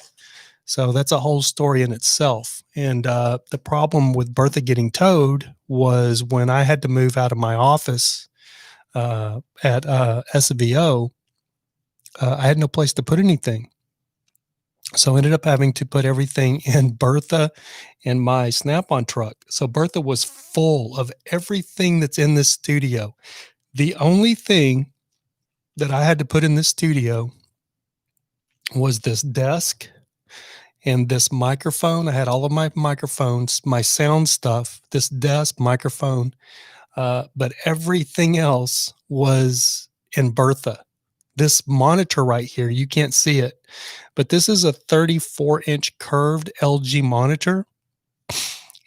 So that's a whole story in itself. And the problem with Bertha getting towed was when I had to move out of my office at SVO, I had no place to put anything. So I ended up having to put everything in Bertha and my Snap-on truck. So Bertha was full of everything that's in this studio. The only thing that I had to put in this studio was this desk and this microphone. I had all of my microphones, my sound stuff, this desk, microphone, but everything else was in Bertha. This monitor right here, you can't see it, but this is a 34-inch curved LG monitor.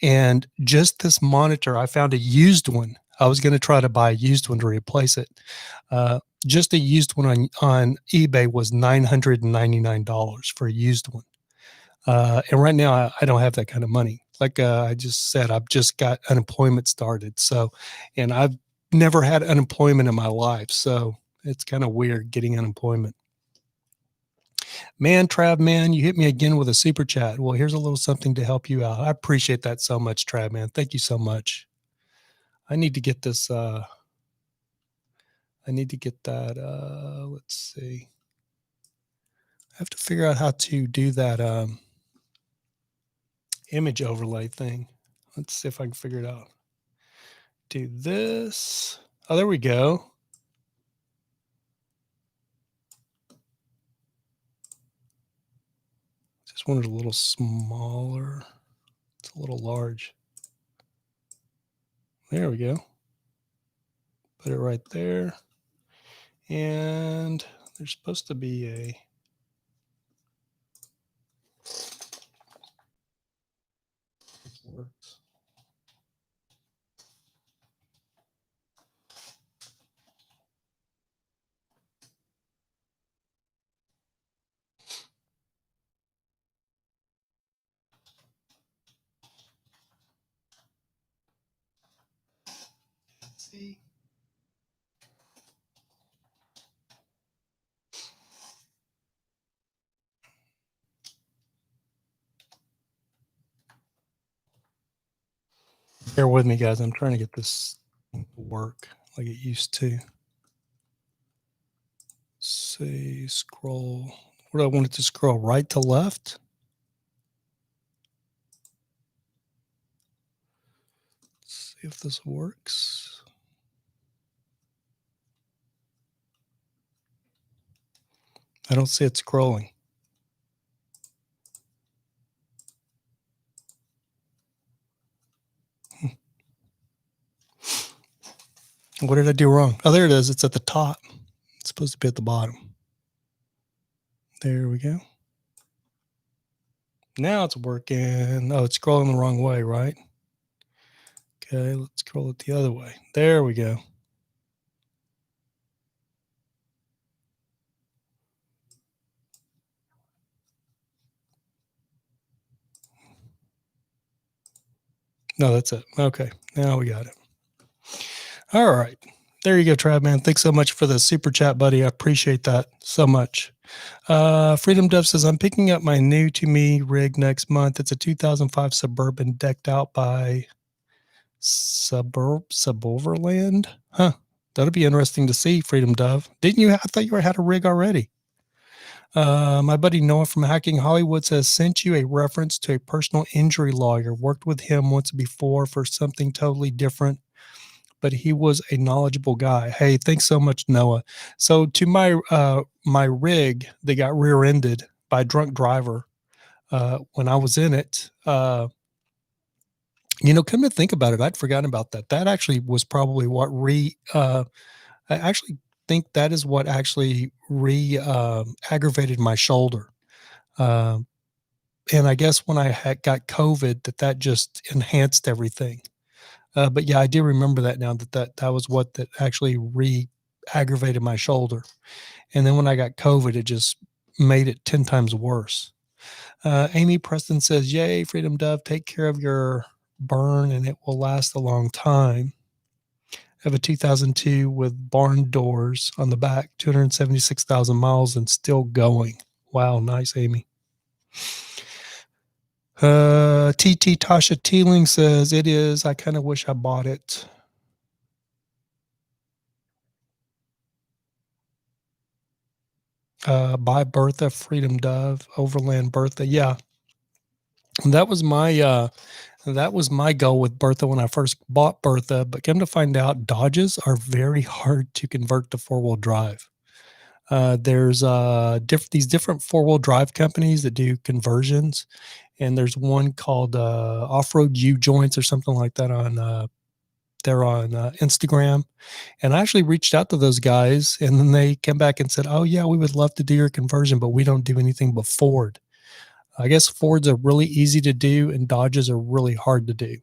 And just this monitor, I found a used one. I was going to try to buy a used one to replace it. Just a used one on eBay was $999 for a used one. And right now I don't have that kind of money. Like I just said, I've just got unemployment started. So, and I've never had unemployment in my life. So it's kind of weird getting unemployment. Man, Trav, man, you hit me again with a super chat. Well, here's a little something to help you out. I appreciate that so much, Trav, man. Thank you so much. I need to get this. I need to get that. Let's see. I have to figure out how to do that image overlay thing. Let's see if I can figure it out. Do this. Oh, there we go. This one is a little smaller. It's a little large. There we go. Put it right there. And there's supposed to be a works. See. Bear with me, guys. I'm trying to get this to work like it used to. Say scroll. What do I want it to scroll? Right to left? Let's see if this works. I don't see it scrolling. What did I do wrong? Oh, there it is. It's at the top. It's supposed to be at the bottom. There we go. Now it's working. Oh, it's scrolling the wrong way, right? Okay, let's scroll it the other way. There we go. No, that's it. Okay, now we got it. All right. There you go, Trav, man. Thanks so much for the super chat, buddy. I appreciate that so much. Freedom Dove says, I'm picking up my new to me rig next month. It's a 2005 Suburban decked out by Suboverland. Huh. That'll be interesting to see, Freedom Dove. Didn't you? I thought you had a rig already. My buddy Noah from Hacking Hollywood says, sent you a reference to a personal injury lawyer. Worked with him once before for something totally different, but he was a knowledgeable guy. Hey, thanks so much, Noah. So to my rig, they got rear-ended by a drunk driver when I was in it. Come to think about it, I'd forgotten about that. That actually was probably what I actually think that is what actually aggravated my shoulder. And I guess when I got COVID, that just enhanced everything. But yeah, I do remember that now that was what that actually aggravated my shoulder. And then when I got COVID, it just made it 10 times worse. Amy Preston says, yay, Freedom Dove, take care of your burn and it will last a long time. I have a 2002 with barn doors on the back, 276,000 miles and still going. Wow, nice, Amy. TT Tasha Teeling says, it is. I kind of wish I bought it. By Bertha, Freedom Dove, Overland Bertha. Yeah. That was my goal with Bertha when I first bought Bertha, but come to find out Dodges are very hard to convert to 4-wheel drive. There's these different four-wheel drive companies that do conversions, and there's one called Off-Road U Joints or something like that on they're on Instagram. And I actually reached out to those guys, and then they came back and said, "Oh yeah, we would love to do your conversion, but we don't do anything but Ford." I guess Fords are really easy to do, and Dodges are really hard to do.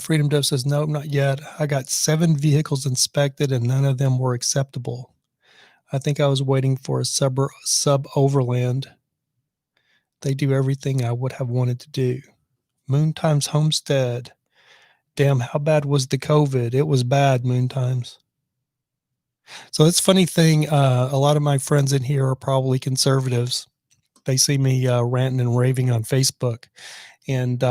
Freedom Dove says, "Nope, not yet. I got 7 vehicles inspected, and none of them were acceptable. I think I was waiting for a sub overland. They do everything I would have wanted to do." Moon Times Homestead. Damn, how bad was the COVID? It was bad, Moon Times. So it's a funny thing. A lot of my friends in here are probably conservatives. They see me ranting and raving on Facebook. And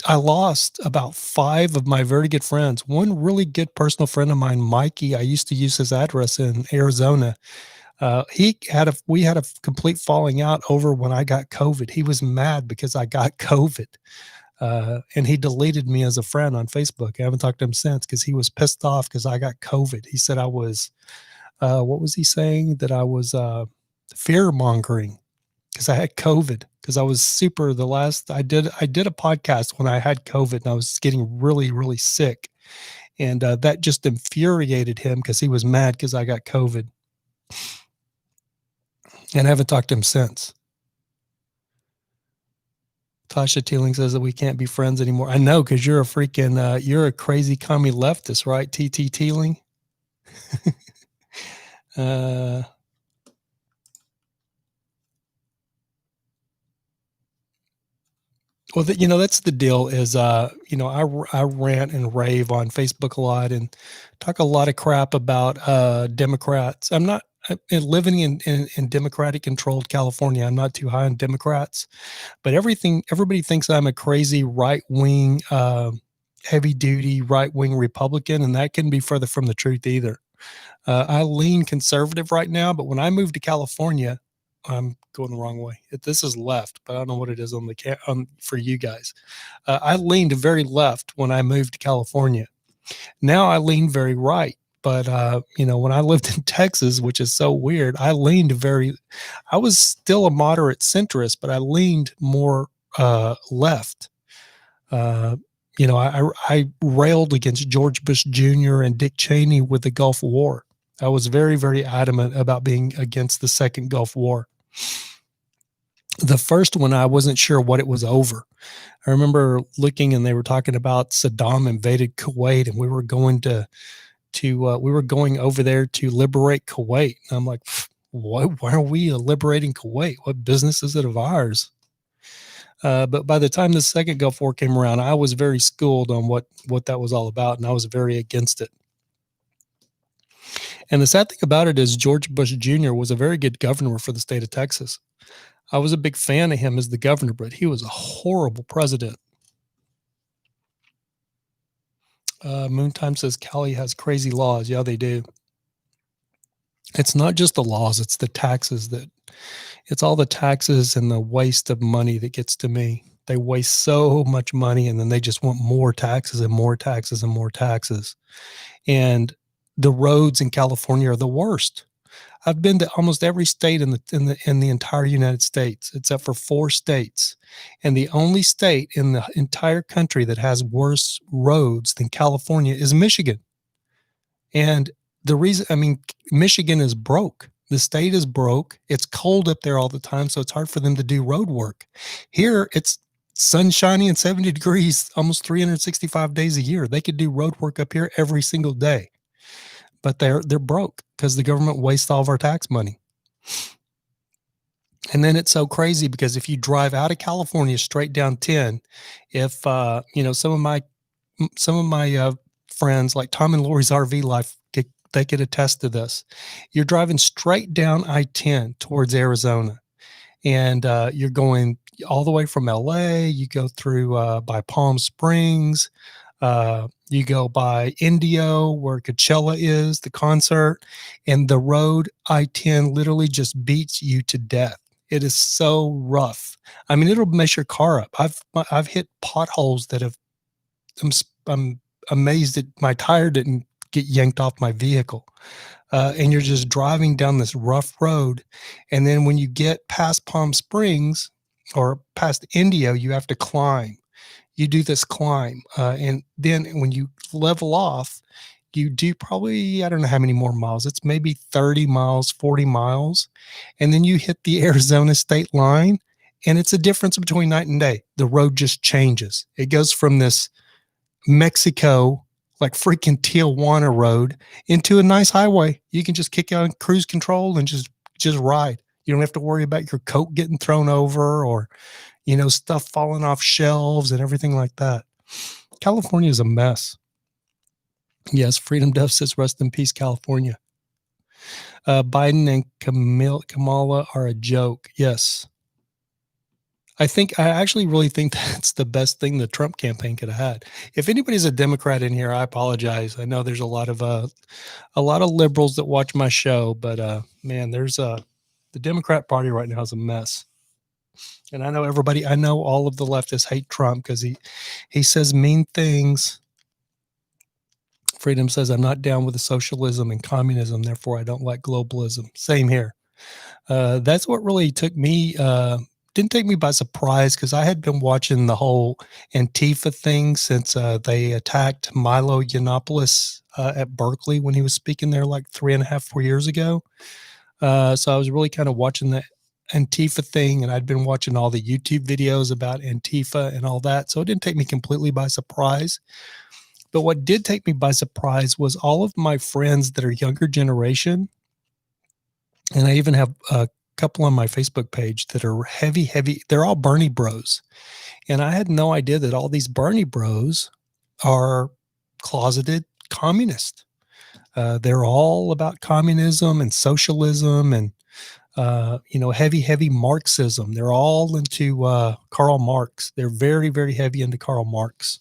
I lost about 5 of my very good friends. One really good personal friend of mine, Mikey, I used to use his address in Arizona. We had a complete falling out over when I got COVID. He was mad because I got COVID. And he deleted me as a friend on Facebook. I haven't talked to him since because he was pissed off because I got COVID. He said I was, what was he saying? That I was fear mongering because I had COVID. Because I was I did a podcast when I had COVID and I was getting really, really sick. And that just infuriated him because he was mad because I got COVID. And I haven't talked to him since. Tasha Teeling says that we can't be friends anymore. I know, because you're a crazy commie leftist, right? TT Teeling. Well, that's the deal is, I rant and rave on Facebook a lot and talk a lot of crap about Democrats. I'm not living in Democratic controlled California. I'm not too high on Democrats, but everybody thinks I'm a crazy right wing, heavy duty right wing Republican, and that couldn't be further from the truth either. I lean conservative right now, but when I moved to California, I'm going the wrong way. This is left, but I don't know what it is on for you guys. I leaned very left when I moved to California. Now I lean very right. But when I lived in Texas, which is so weird, I was still a moderate centrist, but I leaned more left. I railed against George Bush Jr. and Dick Cheney with the Gulf War. I was very, very adamant about being against the second Gulf War. The first one, I wasn't sure what it was over. I remember looking and they were talking about Saddam invaded Kuwait and we were going over there to liberate Kuwait. And I'm like, why are we liberating Kuwait? What business is it of ours? But by the time the second Gulf War came around, I was very schooled on what that was all about, and I was very against it. And the sad thing about it is George Bush Jr. was a very good governor for the state of Texas. I was a big fan of him as the governor, but he was a horrible president. Moontime says Cali has crazy laws. Yeah, they do. It's not just the laws, it's the taxes it's all the taxes and the waste of money that gets to me. They waste so much money and then they just want more taxes and more taxes and more taxes. And the roads in California are the worst. I've been to almost every state in the entire United States, except for 4 states. And the only state in the entire country that has worse roads than California is Michigan. And the reason, Michigan is broke. The state is broke. It's cold up there all the time, so it's hard for them to do road work. Here, it's sunshiny and 70 degrees almost 365 days a year. They could do road work up here every single day. But they're broke because the government wastes all of our tax money. And then it's so crazy because if you drive out of California straight down 10, if some of my friends like Tom and Lori's RV Life, they could attest to this. You're driving straight down I-10 towards Arizona, and you're going all the way from LA. You go through by Palm Springs. You go by Indio, where Coachella is, the concert, and the road I-10 literally just beats you to death. It is so rough. It'll mess your car up. I've hit potholes that have. amazed that my tire didn't get yanked off my vehicle. And you're just driving down this rough road. And then when you get past Palm Springs or past Indio, you have to climb. You do this climb. And then when you level off, you do probably, I don't know how many more miles. It's maybe 30 miles, 40 miles. And then you hit the Arizona state line. And it's a difference between night and day. The road just changes. It goes from this Mexico, like freaking Tijuana road, into a nice highway. You can just kick out cruise control and just ride. You don't have to worry about your coat getting thrown over or, stuff falling off shelves and everything like that. California is a mess. Yes, Freedom Dove says, rest in peace, California. Biden and Kamala are a joke. Yes. I actually really think that's the best thing the Trump campaign could have had. If anybody's a Democrat in here, I apologize. I know there's a lot of liberals that watch my show, but man, the Democrat Party right now is a mess. And I know all of the leftists hate Trump because he says mean things. Freedom says, I'm not down with the socialism and communism, therefore I don't like globalism. Same here. That's what really didn't take me by surprise, because I had been watching the whole Antifa thing since they attacked Milo Yiannopoulos at Berkeley when he was speaking there like 3.5-4 years ago. So I was really kind of watching the Antifa thing, and I'd been watching all the YouTube videos about Antifa and all that. So it didn't take me completely by surprise. But what did take me by surprise was all of my friends that are younger generation, and I even have a couple on my Facebook page that are heavy, they're all Bernie bros. And I had no idea that all these Bernie bros are closeted communists. They're all about communism and socialism and, heavy Marxism. They're all into Karl Marx. They're very, very heavy into Karl Marx.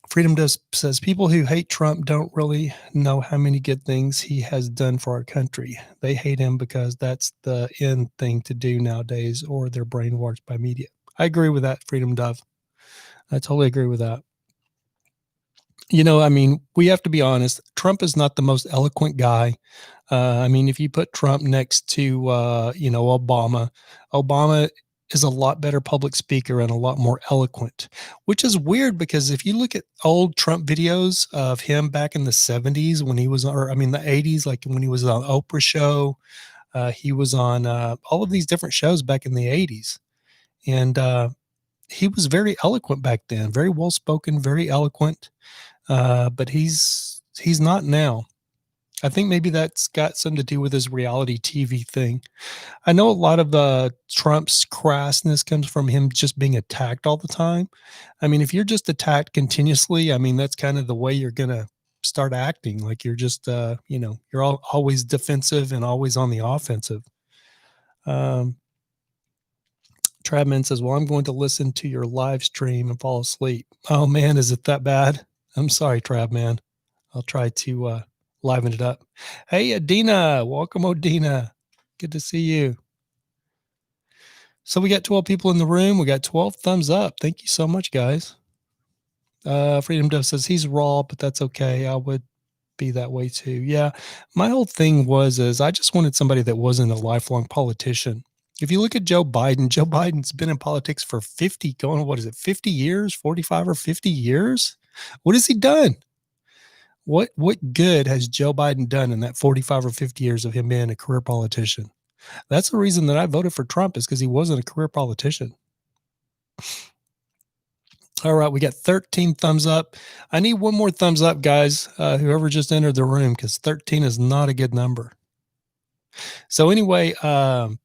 Freedom says people who hate Trump don't really know how many good things he has done for our country. They hate him because that's the end thing to do nowadays, or they're brainwashed by media. I agree with that, Freedom Dove. I totally agree with that. We have to be honest. Trump is not the most eloquent guy. If you put Trump next to, Obama is a lot better public speaker and a lot more eloquent, which is weird because if you look at old Trump videos of him back in the 70s when he was, the 80s, like when he was on Oprah show, he was on all of these different shows back in the 80s. And he was very eloquent back then, very well-spoken, very eloquent. But he's not now. I think maybe that's got something to do with his reality TV thing. I know a lot of Trump's crassness comes from him just being attacked all the time. If you're just attacked continuously, that's kind of the way you're going to start acting. Like you're just, you're always defensive and always on the offensive. Travman says, well, I'm going to listen to your live stream and fall asleep. Oh man, is it that bad? I'm sorry, Travman. I'll try to liven it up. Hey, Adina. Welcome, Odina. Good to see you. So we got 12 people in the room. We got 12 thumbs up. Thank you so much, guys. Freedom Dove says he's raw, but that's okay. I would be that way too. Yeah. My whole thing is I just wanted somebody that wasn't a lifelong politician. If you look at Joe Biden's been in politics for 50 years, 45 or 50 years? What has he done? What good has Joe Biden done in that 45 or 50 years of him being a career politician? That's the reason that I voted for Trump, is because he wasn't a career politician. All right, we got 13 thumbs up. I need one more thumbs up, guys, whoever just entered the room, because 13 is not a good number. So anyway, so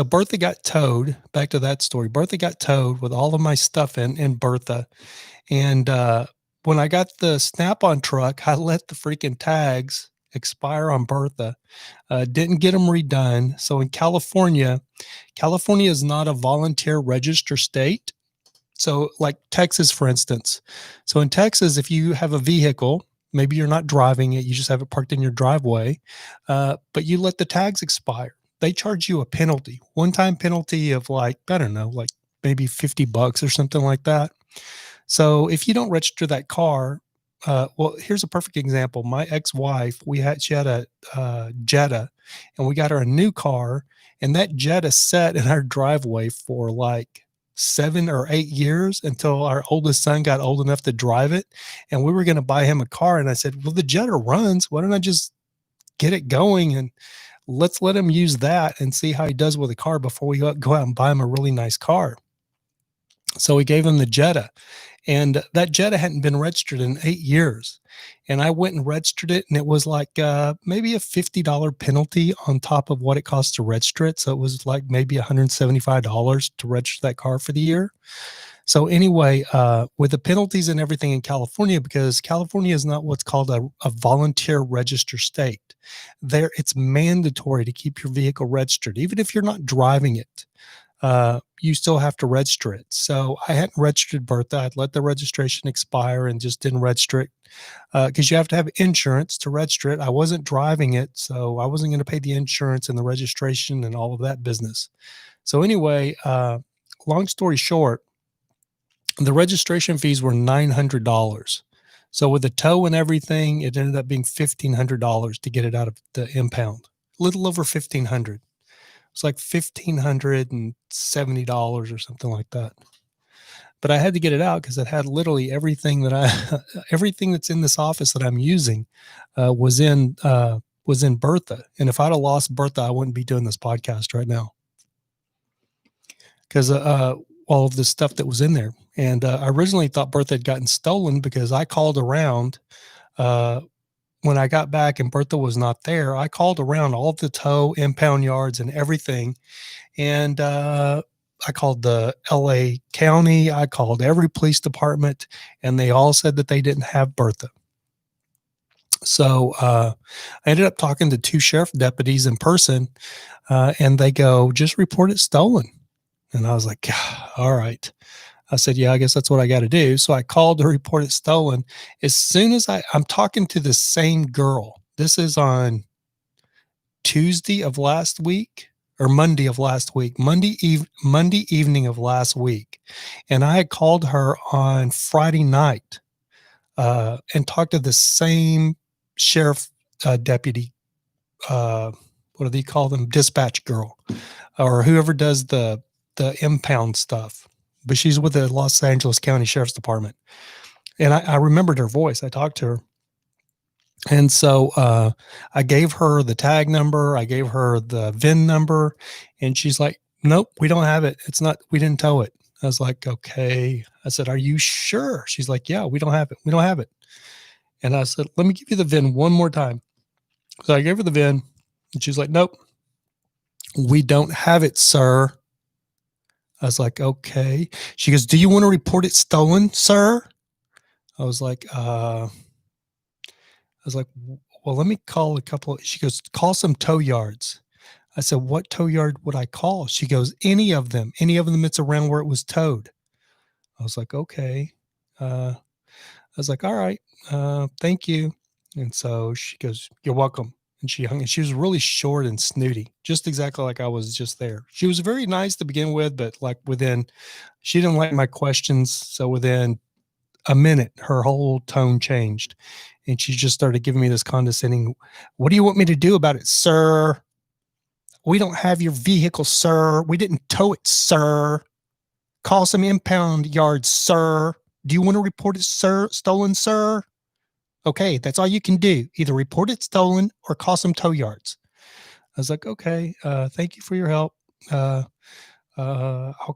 Bertha got towed. Back to that story. Bertha got towed with all of my stuff in Bertha. And when I got the Snap-on truck, I let the freaking tags expire on Bertha. Didn't get them redone. So in California is not a volunteer register state. So like Texas, for instance. So in Texas, if you have a vehicle, maybe you're not driving it, you just have it parked in your driveway, but you let the tags expire, they charge you a penalty, one-time penalty of like maybe $50 or something like that. So if you don't register that car, well, here's a perfect example. My ex-wife, she had a Jetta, and we got her a new car, and that Jetta sat in our driveway for like 7 or 8 years until our oldest son got old enough to drive it, and we were going to buy him a car. And I said, "Well, the Jetta runs. Why don't I just get it going and let's let him use that and see how he does with a car before we go out and buy him a really nice car." So we gave him the Jetta, and that Jetta hadn't been registered in 8 years. And I went and registered it, and it was like maybe a $50 penalty on top of what it costs to register it. So it was like maybe $175 to register that car for the year. So anyway, with the penalties and everything in California, because California is not what's called a volunteer register state. There, it's mandatory to keep your vehicle registered, even if you're not driving it. You still have to register it. So I hadn't registered Bertha. I'd let the registration expire and just didn't register it because you have to have insurance to register it. I wasn't driving it, so I wasn't going to pay the insurance and the registration and all of that business. So anyway, long story short, the registration fees were $900. So with the tow and everything, it ended up being $1,500 to get it out of the impound. A little over $1,500. It's like $1,570 or something like that. But I had to get it out because it had literally everything everything that's in this office that I'm using was in Bertha. And if I'd have lost Bertha, I wouldn't be doing this podcast right now because all of the stuff that was in there. And I originally thought Bertha had gotten stolen because I called around when I got back and Bertha was not there. I called around all of the tow impound yards and everything. And I called the LA County. I called every police department, and they all said that they didn't have Bertha. So I ended up talking to 2 sheriff deputies in person, and they go, "Just report it stolen." And I was like, all right. I said, yeah, I guess that's what I got to do. So I called to report it stolen. As soon as I'm talking to the same girl, this is on Tuesday of last week or Monday of last week, Monday evening of last week. And I had called her on Friday night and talked to the same sheriff deputy. What do they call them? Dispatch girl or whoever does the impound stuff. But she's with the Los Angeles County Sheriff's Department. And I remembered her voice. I talked to her. And so I gave her the tag number. I gave her the VIN number. And she's like, "Nope, we don't have it. It's not, we didn't tow it." I was like, okay. I said, "Are you sure?" She's like, "Yeah, we don't have it. We don't have it." And I said, "Let me give you the VIN one more time." So I gave her the VIN. And she's like, "Nope, we don't have it, sir." I was like, okay. She goes, "Do you want to report it stolen, sir?" I was like, well, let me call a couple. She goes, "Call some tow yards." I said, "What tow yard would I call?" She goes, any of them that's around where it was towed." I was like, okay. I was like, all right. Thank you. And so she goes, "You're welcome." And she hung, and she was really short and snooty, just exactly like I was just there. She was very nice to begin with, but like she didn't like my questions. So within a minute, her whole tone changed. And she just started giving me this condescending, "What do you want me to do about it, sir? We don't have your vehicle, sir. We didn't tow it, sir. Call some impound yard, sir. Do you want to report it, sir? Stolen, sir? Okay, that's all you can do. Either report it stolen or call some tow yards." I was like, okay, thank you for your help. I'll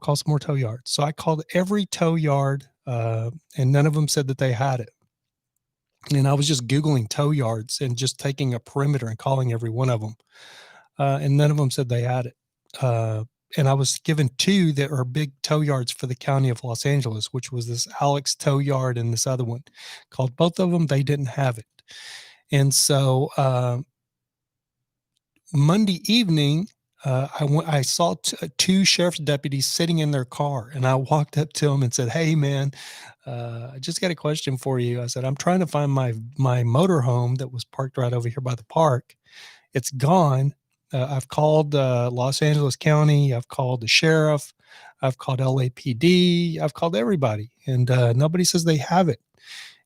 call some more tow yards. So I called every tow yard, and none of them said that they had it. And I was just Googling tow yards and just taking a perimeter and calling every one of them. And none of them said they had it. And I was given 2 that are big tow yards for the county of Los Angeles, which was this Alex Tow Yard and this other one. Called both of them. They didn't have it. And so Monday evening, I saw 2 sheriff's deputies sitting in their car, and I walked up to them and said, "Hey, man, I just got a question for you." I said, "I'm trying to find my motorhome that was parked right over here by the park. It's gone. I've called Los Angeles County. I've called the sheriff. I've called LAPD. I've called everybody, and nobody says they have it.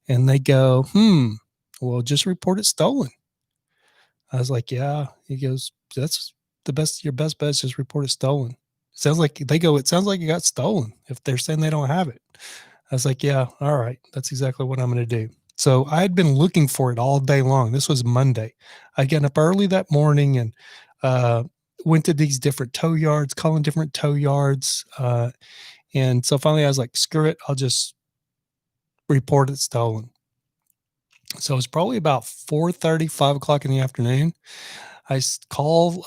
And they go, well, just report it stolen. I was like, yeah. He goes, that's your best bet is just report it stolen. Sounds like it sounds like it got stolen if they're saying they don't have it. I was like, yeah, all right. That's exactly what I'm going to do. So I had been looking for it all day long. This was Monday. I got up early that morning and went to these different tow yards, calling different tow yards. And so finally I was like, screw it. I'll just report it stolen. So it's probably about 4:30, 5 o'clock in the afternoon. I call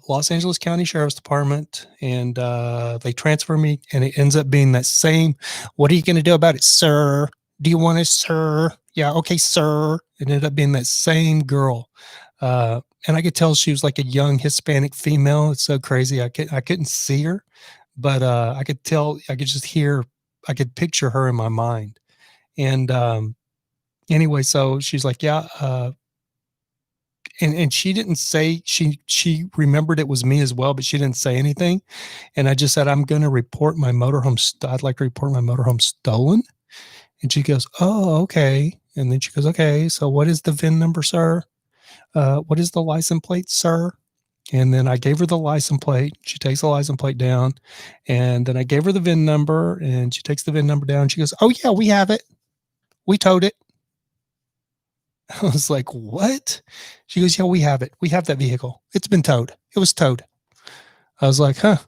Los Angeles County Sheriff's Department, and they transfer me, and it ends up being that same, what are you going to do about it, sir? Do you want it, sir? Yeah, okay, sir. It ended up being that same girl. And I could tell she was like a young Hispanic female. It's so crazy. I couldn't see her, but I could tell, I could just hear, I could picture her in my mind. And anyway, so she's like, yeah, and she didn't say, she remembered it was me as well, but she didn't say anything. And I just said, I'm going to report my motorhome. I'd like to report my motorhome stolen. And she goes, oh, okay. And then she goes, okay, so what is the VIN number, sir? What is the license plate, sir? And then I gave her the license plate. She takes the license plate down. And then I gave her the VIN number, and she takes the VIN number down. She goes, oh yeah, we have it. We towed it. I was like, what? She goes, yeah, we have it. We have that vehicle. It's been towed. It was towed. I was like, huh.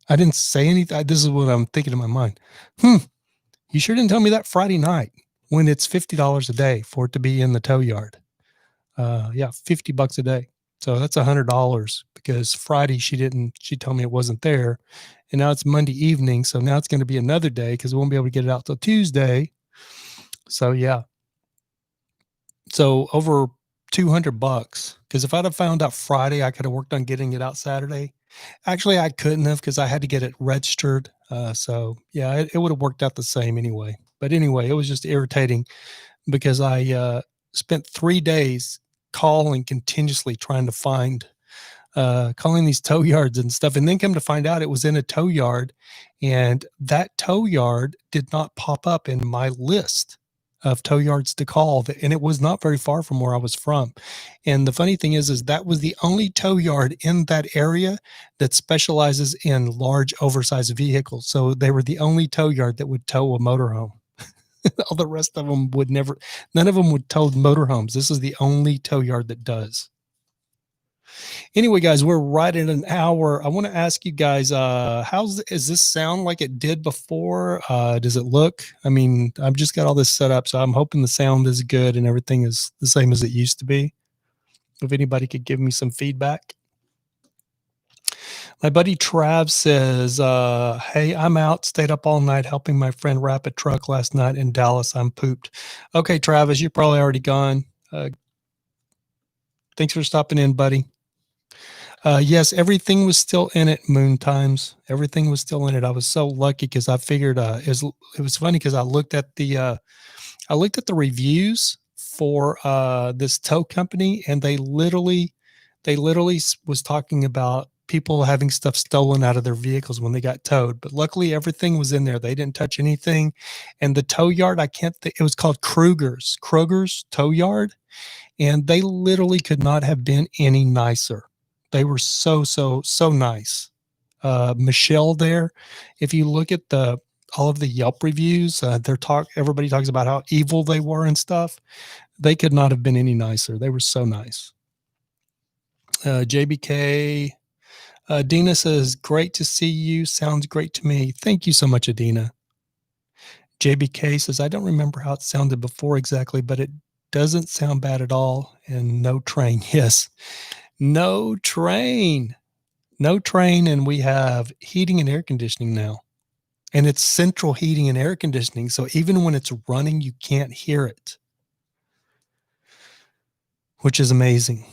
I didn't say anything. This is what I'm thinking in my mind. You sure didn't tell me that Friday night when it's $50 a day for it to be in the tow yard. Yeah, $50 a day. So that's $100 because Friday she told me it wasn't there. And now it's Monday evening. So now it's going to be another day because we won't be able to get it out till Tuesday. So yeah. So over $200, because if I'd have found out Friday, I could have worked on getting it out Saturday. Actually, I couldn't have because I had to get it registered. So yeah, it would have worked out the same anyway. But anyway, it was just irritating because I spent 3 days calling continuously trying to find, calling these tow yards and stuff, and then come to find out it was in a tow yard, and that tow yard did not pop up in my list of tow yards to call, and it was not very far from where I was from. And the funny thing is that was the only tow yard in that area that specializes in large oversized vehicles. So they were the only tow yard that would tow a motorhome. All the rest of them would never, none of them would tow motorhomes. This is the only tow yard that does. Anyway, guys, we're right at an hour. I want to ask you guys, does this sound like it did before? Does it look? I mean, I've just got all this set up, so I'm hoping the sound is good and everything is the same as it used to be. If anybody could give me some feedback. My buddy Trav says, hey, I'm out, stayed up all night helping my friend wrap a truck last night in Dallas. I'm pooped. Okay, Travis, you're probably already gone. Thanks for stopping in, buddy. Yes, everything was still in it. Moon Times, everything was still in it. I was so lucky because I figured it was funny because I looked at the reviews for this tow company, and they literally was talking about people having stuff stolen out of their vehicles when they got towed. But luckily, everything was in there. They didn't touch anything. And the tow yard, it was called Kroger's Tow Yard, and they literally could not have been any nicer. They were so nice. Michelle there, if you look at all of the Yelp reviews, everybody talks about how evil they were and stuff. They could not have been any nicer. They were so nice. JBK, Dina says, great to see you. Sounds great to me. Thank you so much, Adina. JBK says, I don't remember how it sounded before exactly, but it doesn't sound bad at all. And no train. Yes. No train. No train. And we have heating and air conditioning now. And it's central heating and air conditioning. So even when it's running, you can't hear it, which is amazing.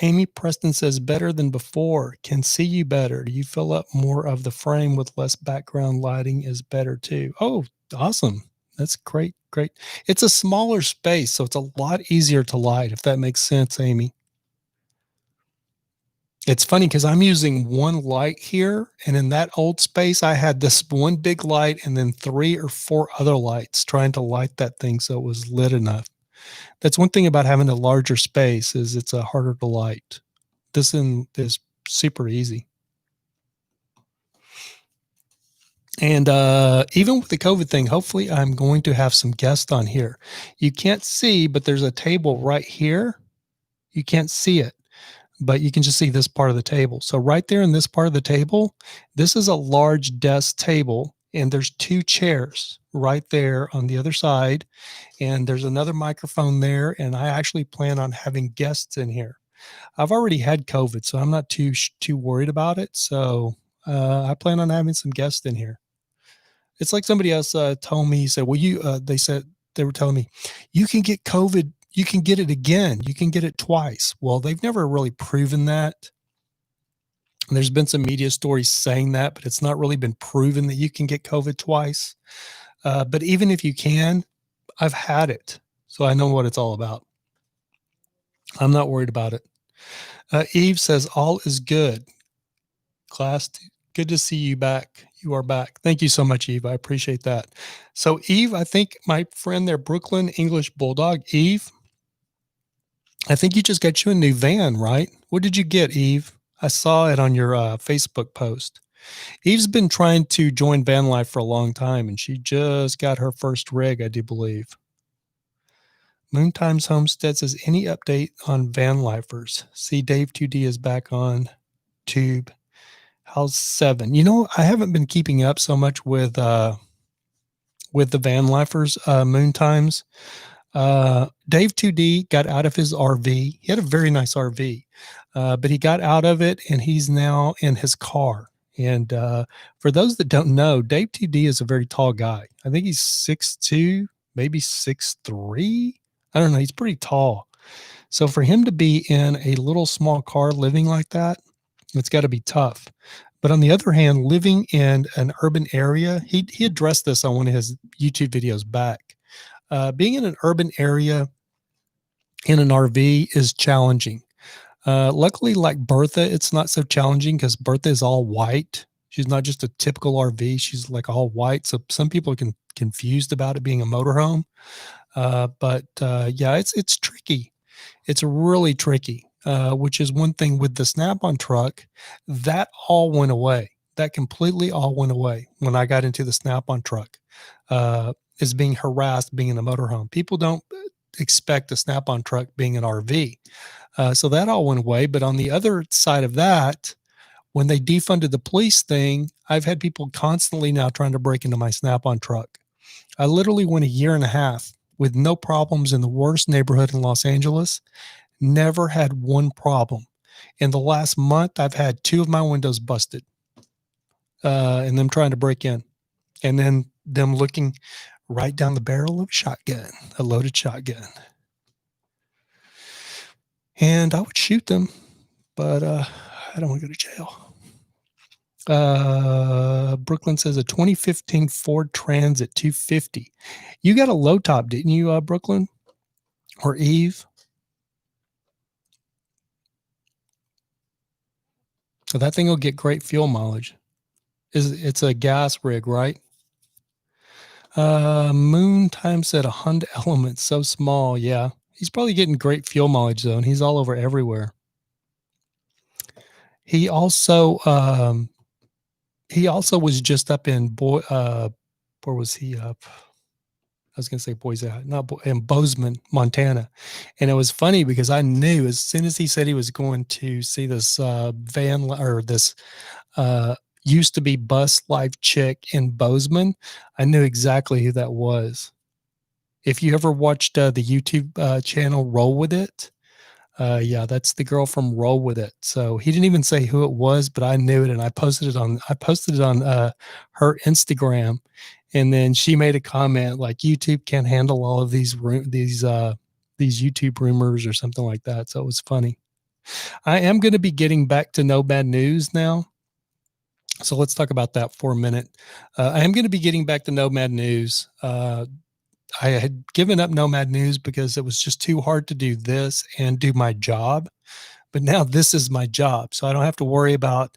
Amy Preston says, better than before. Can see you better. Do you fill up more of the frame with less background lighting is better too? Oh, awesome. That's great. Great. It's a smaller space, so it's a lot easier to light, if that makes sense, Amy. It's funny because I'm using one light here, and in that old space, I had this one big light and then 3 or 4 other lights trying to light that thing so it was lit enough. That's one thing about having a larger space is it's harder to light. This in is super easy. And even with the COVID thing, hopefully I'm going to have some guests on here. You can't see, but there's a table right here. You can't see it, but you can just see this part of the table. So right there in this part of the table, this is a large desk table, and there's 2 chairs right there on the other side. And there's another microphone there. And I actually plan on having guests in here. I've already had COVID, so I'm not too worried about it. So I plan on having some guests in here. It's like somebody else told me, he said, well, they said, they were telling me, you can get COVID, you can get it again, you can get it twice. Well, they've never really proven that. There's been some media stories saying that, but it's not really been proven that you can get COVID twice. But even if you can, I've had it, so I know what it's all about. I'm not worried about it. Eve says, all is good. Class, good to see you back. You are back. Thank you so much, Eve. I appreciate that. So, Eve, I think my friend there, Brooklyn English Bulldog, Eve, I think you just got you a new van, right? What did you get, Eve? I saw it on your Facebook post. Eve's been trying to join van life for a long time, and she just got her first rig, I do believe. Moontimes Homestead says, any update on van lifers? See, Dave 2D is back on Tube. How's 7? You know, I haven't been keeping up so much with the van lifers, Moontimes. Dave 2D got out of his RV. He had a very nice RV, but he got out of it and he's now in his car. And for those that don't know, Dave 2D is a very tall guy. I think he's 6'2", maybe 6'3". I don't know. He's pretty tall. So for him to be in a little small car living like that, it's got to be tough. But on the other hand, living in an urban area, he addressed this on one of his YouTube videos back. Being in an urban area in an RV is challenging. Luckily, like Bertha, it's not so challenging because Bertha is all white. She's not just a typical RV. She's like all white. So some people are confused about it being a motorhome. But yeah, it's tricky. It's really tricky, which is one thing with the Snap-on truck. That all went away. That completely all went away when I got into the Snap-on truck. Is being harassed being in a motorhome. People don't expect a Snap-on truck being an RV. So that all went away. But on the other side of that, when they defunded the police thing, I've had people constantly now trying to break into my Snap-on truck. I literally went a year and a half with no problems in the worst neighborhood in Los Angeles. Never had one problem. In the last month, I've had 2 of my windows busted and them trying to break in. And then them looking right down the barrel of a shotgun, a loaded shotgun. And I would shoot them, but I don't want to go to jail. Brooklyn says a 2015 Ford Transit 250. You got a low top, didn't you, Brooklyn or Eve? So that thing will get great fuel mileage. It's a gas rig, right? Moon Time said a Honda Element, so small. Yeah, he's probably getting great fuel mileage though, and he's all over everywhere. He also was just up in where was he up? I was going to say Boise, not in Bozeman, Montana. And it was funny because I knew as soon as he said he was going to see this van or this used to be bus life chick in Bozeman, I knew exactly who that was. If you ever watched the YouTube channel Roll With It, yeah, that's the girl from Roll With It. So he didn't even say who it was, but I knew it, and I posted it on her Instagram, and then she made a comment like YouTube can't handle all of these YouTube rumors or something like that. So it was funny. I am going to be getting back to Nomad News now. So let's talk about that for a minute. I am going to be getting back to Nomad News. I had given up Nomad News because it was just too hard to do this and do my job. but now this is my job. So I don't have to worry about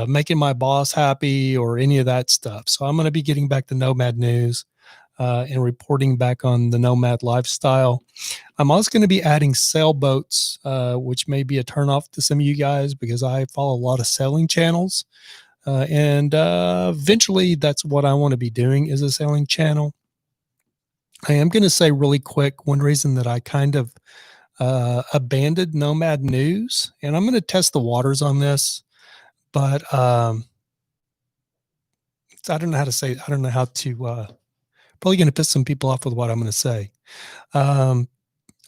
making my boss happy or any of that stuff. So I'm going to be getting back to Nomad News and reporting back on the Nomad lifestyle. I'm also going to be adding sailboats, which may be a turnoff to some of you guys because I follow a lot of sailing channels. And eventually that's what I want to be doing is a sailing channel. I am going to say really quick, one reason that I kind of abandoned Nomad News, and I'm going to test the waters on this, but I don't know how to say, I don't know how to, probably going to piss some people off with what I'm going to say.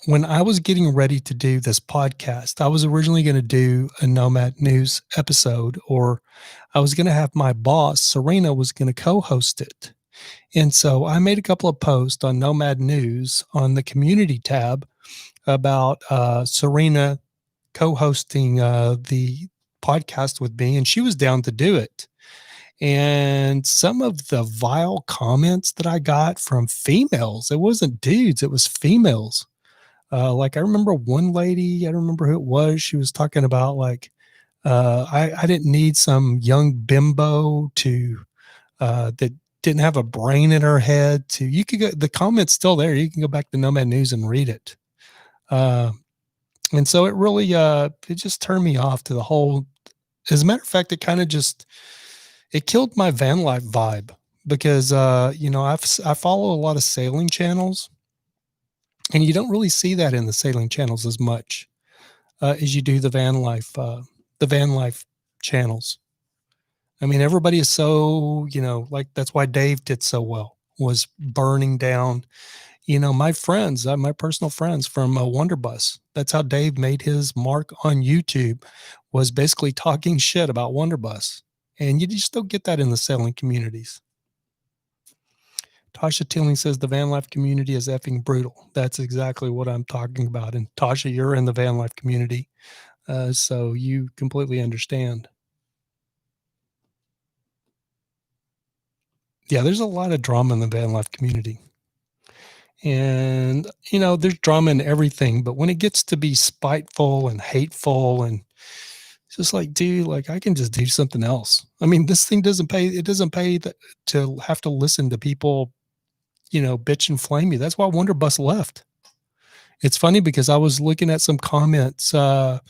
When I was getting ready to do this podcast, I was originally going to do a Nomad News episode, or I was going to have my boss, Serena, was going to co-host it. And so I made a couple of posts on Nomad News on the community tab about Serena co-hosting the podcast with me, and she was down to do it. And some of the vile comments that I got from females, it wasn't dudes, it was females. Like I remember one lady, I don't remember who it was. She was talking about like, I didn't need some young bimbo to, that didn't have a brain in her head to, you could go, the comment's still there. You can go back to Nomad News and read it. And so it really, it just turned me off to the whole, as a matter of fact, it kind of just, it killed my van life vibe because, you know, I follow a lot of sailing channels, and you don't really see that in the sailing channels as much as you do the van life channels. I mean, everybody is so, you know, like that's why Dave did so well, was burning down, you know, my friends, my personal friends from Wonderbus. That's how Dave made his mark on YouTube, was basically talking shit about Wonderbus. And you just don't get that in the sailing communities. Tasha Tilling says the van life community is effing brutal. That's exactly what I'm talking about. And Tasha, you're in the van life community, so you completely understand. Yeah, there's a lot of drama in the van life community. And, you know, there's drama in everything, but when it gets to be spiteful and hateful, and it's just like, dude, like I can just do something else. I mean, this thing doesn't pay. It doesn't pay to have to listen to people, you know, bitch and flame you. That's why Wonderbus left. It's funny because I was looking at some comments on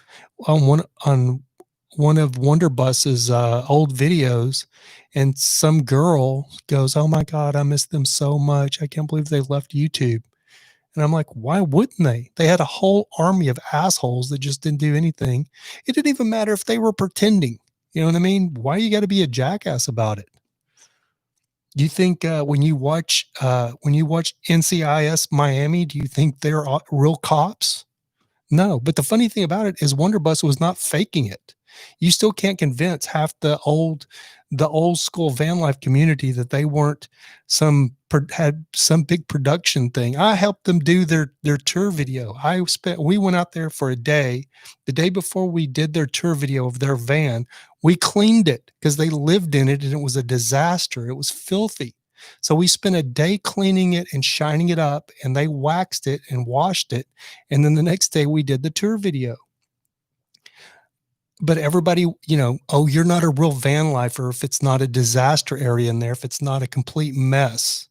one of Wonderbus's old videos, and some girl goes, "Oh my God, I miss them so much. I can't believe they left YouTube." And I'm like, why wouldn't they? They had a whole army of assholes that just didn't do anything. It didn't even matter if they were pretending. You know what I mean? Why you got to be a jackass about it? You think when you watch NCIS Miami, do you think they're real cops? No, but the funny thing about it is Wonderbus was not faking it. You still can't convince half the old school van life community that they weren't had some big production thing. I helped them do their tour video. We went out there for a day. The day before we did their tour video of their van, we cleaned it because they lived in it and it was a disaster. It was filthy. So we spent a day cleaning it and shining it up, and they waxed it and washed it. And then the next day we did the tour video. But everybody, you know, oh, you're not a real van lifer if it's not a disaster area in there, if it's not a complete mess.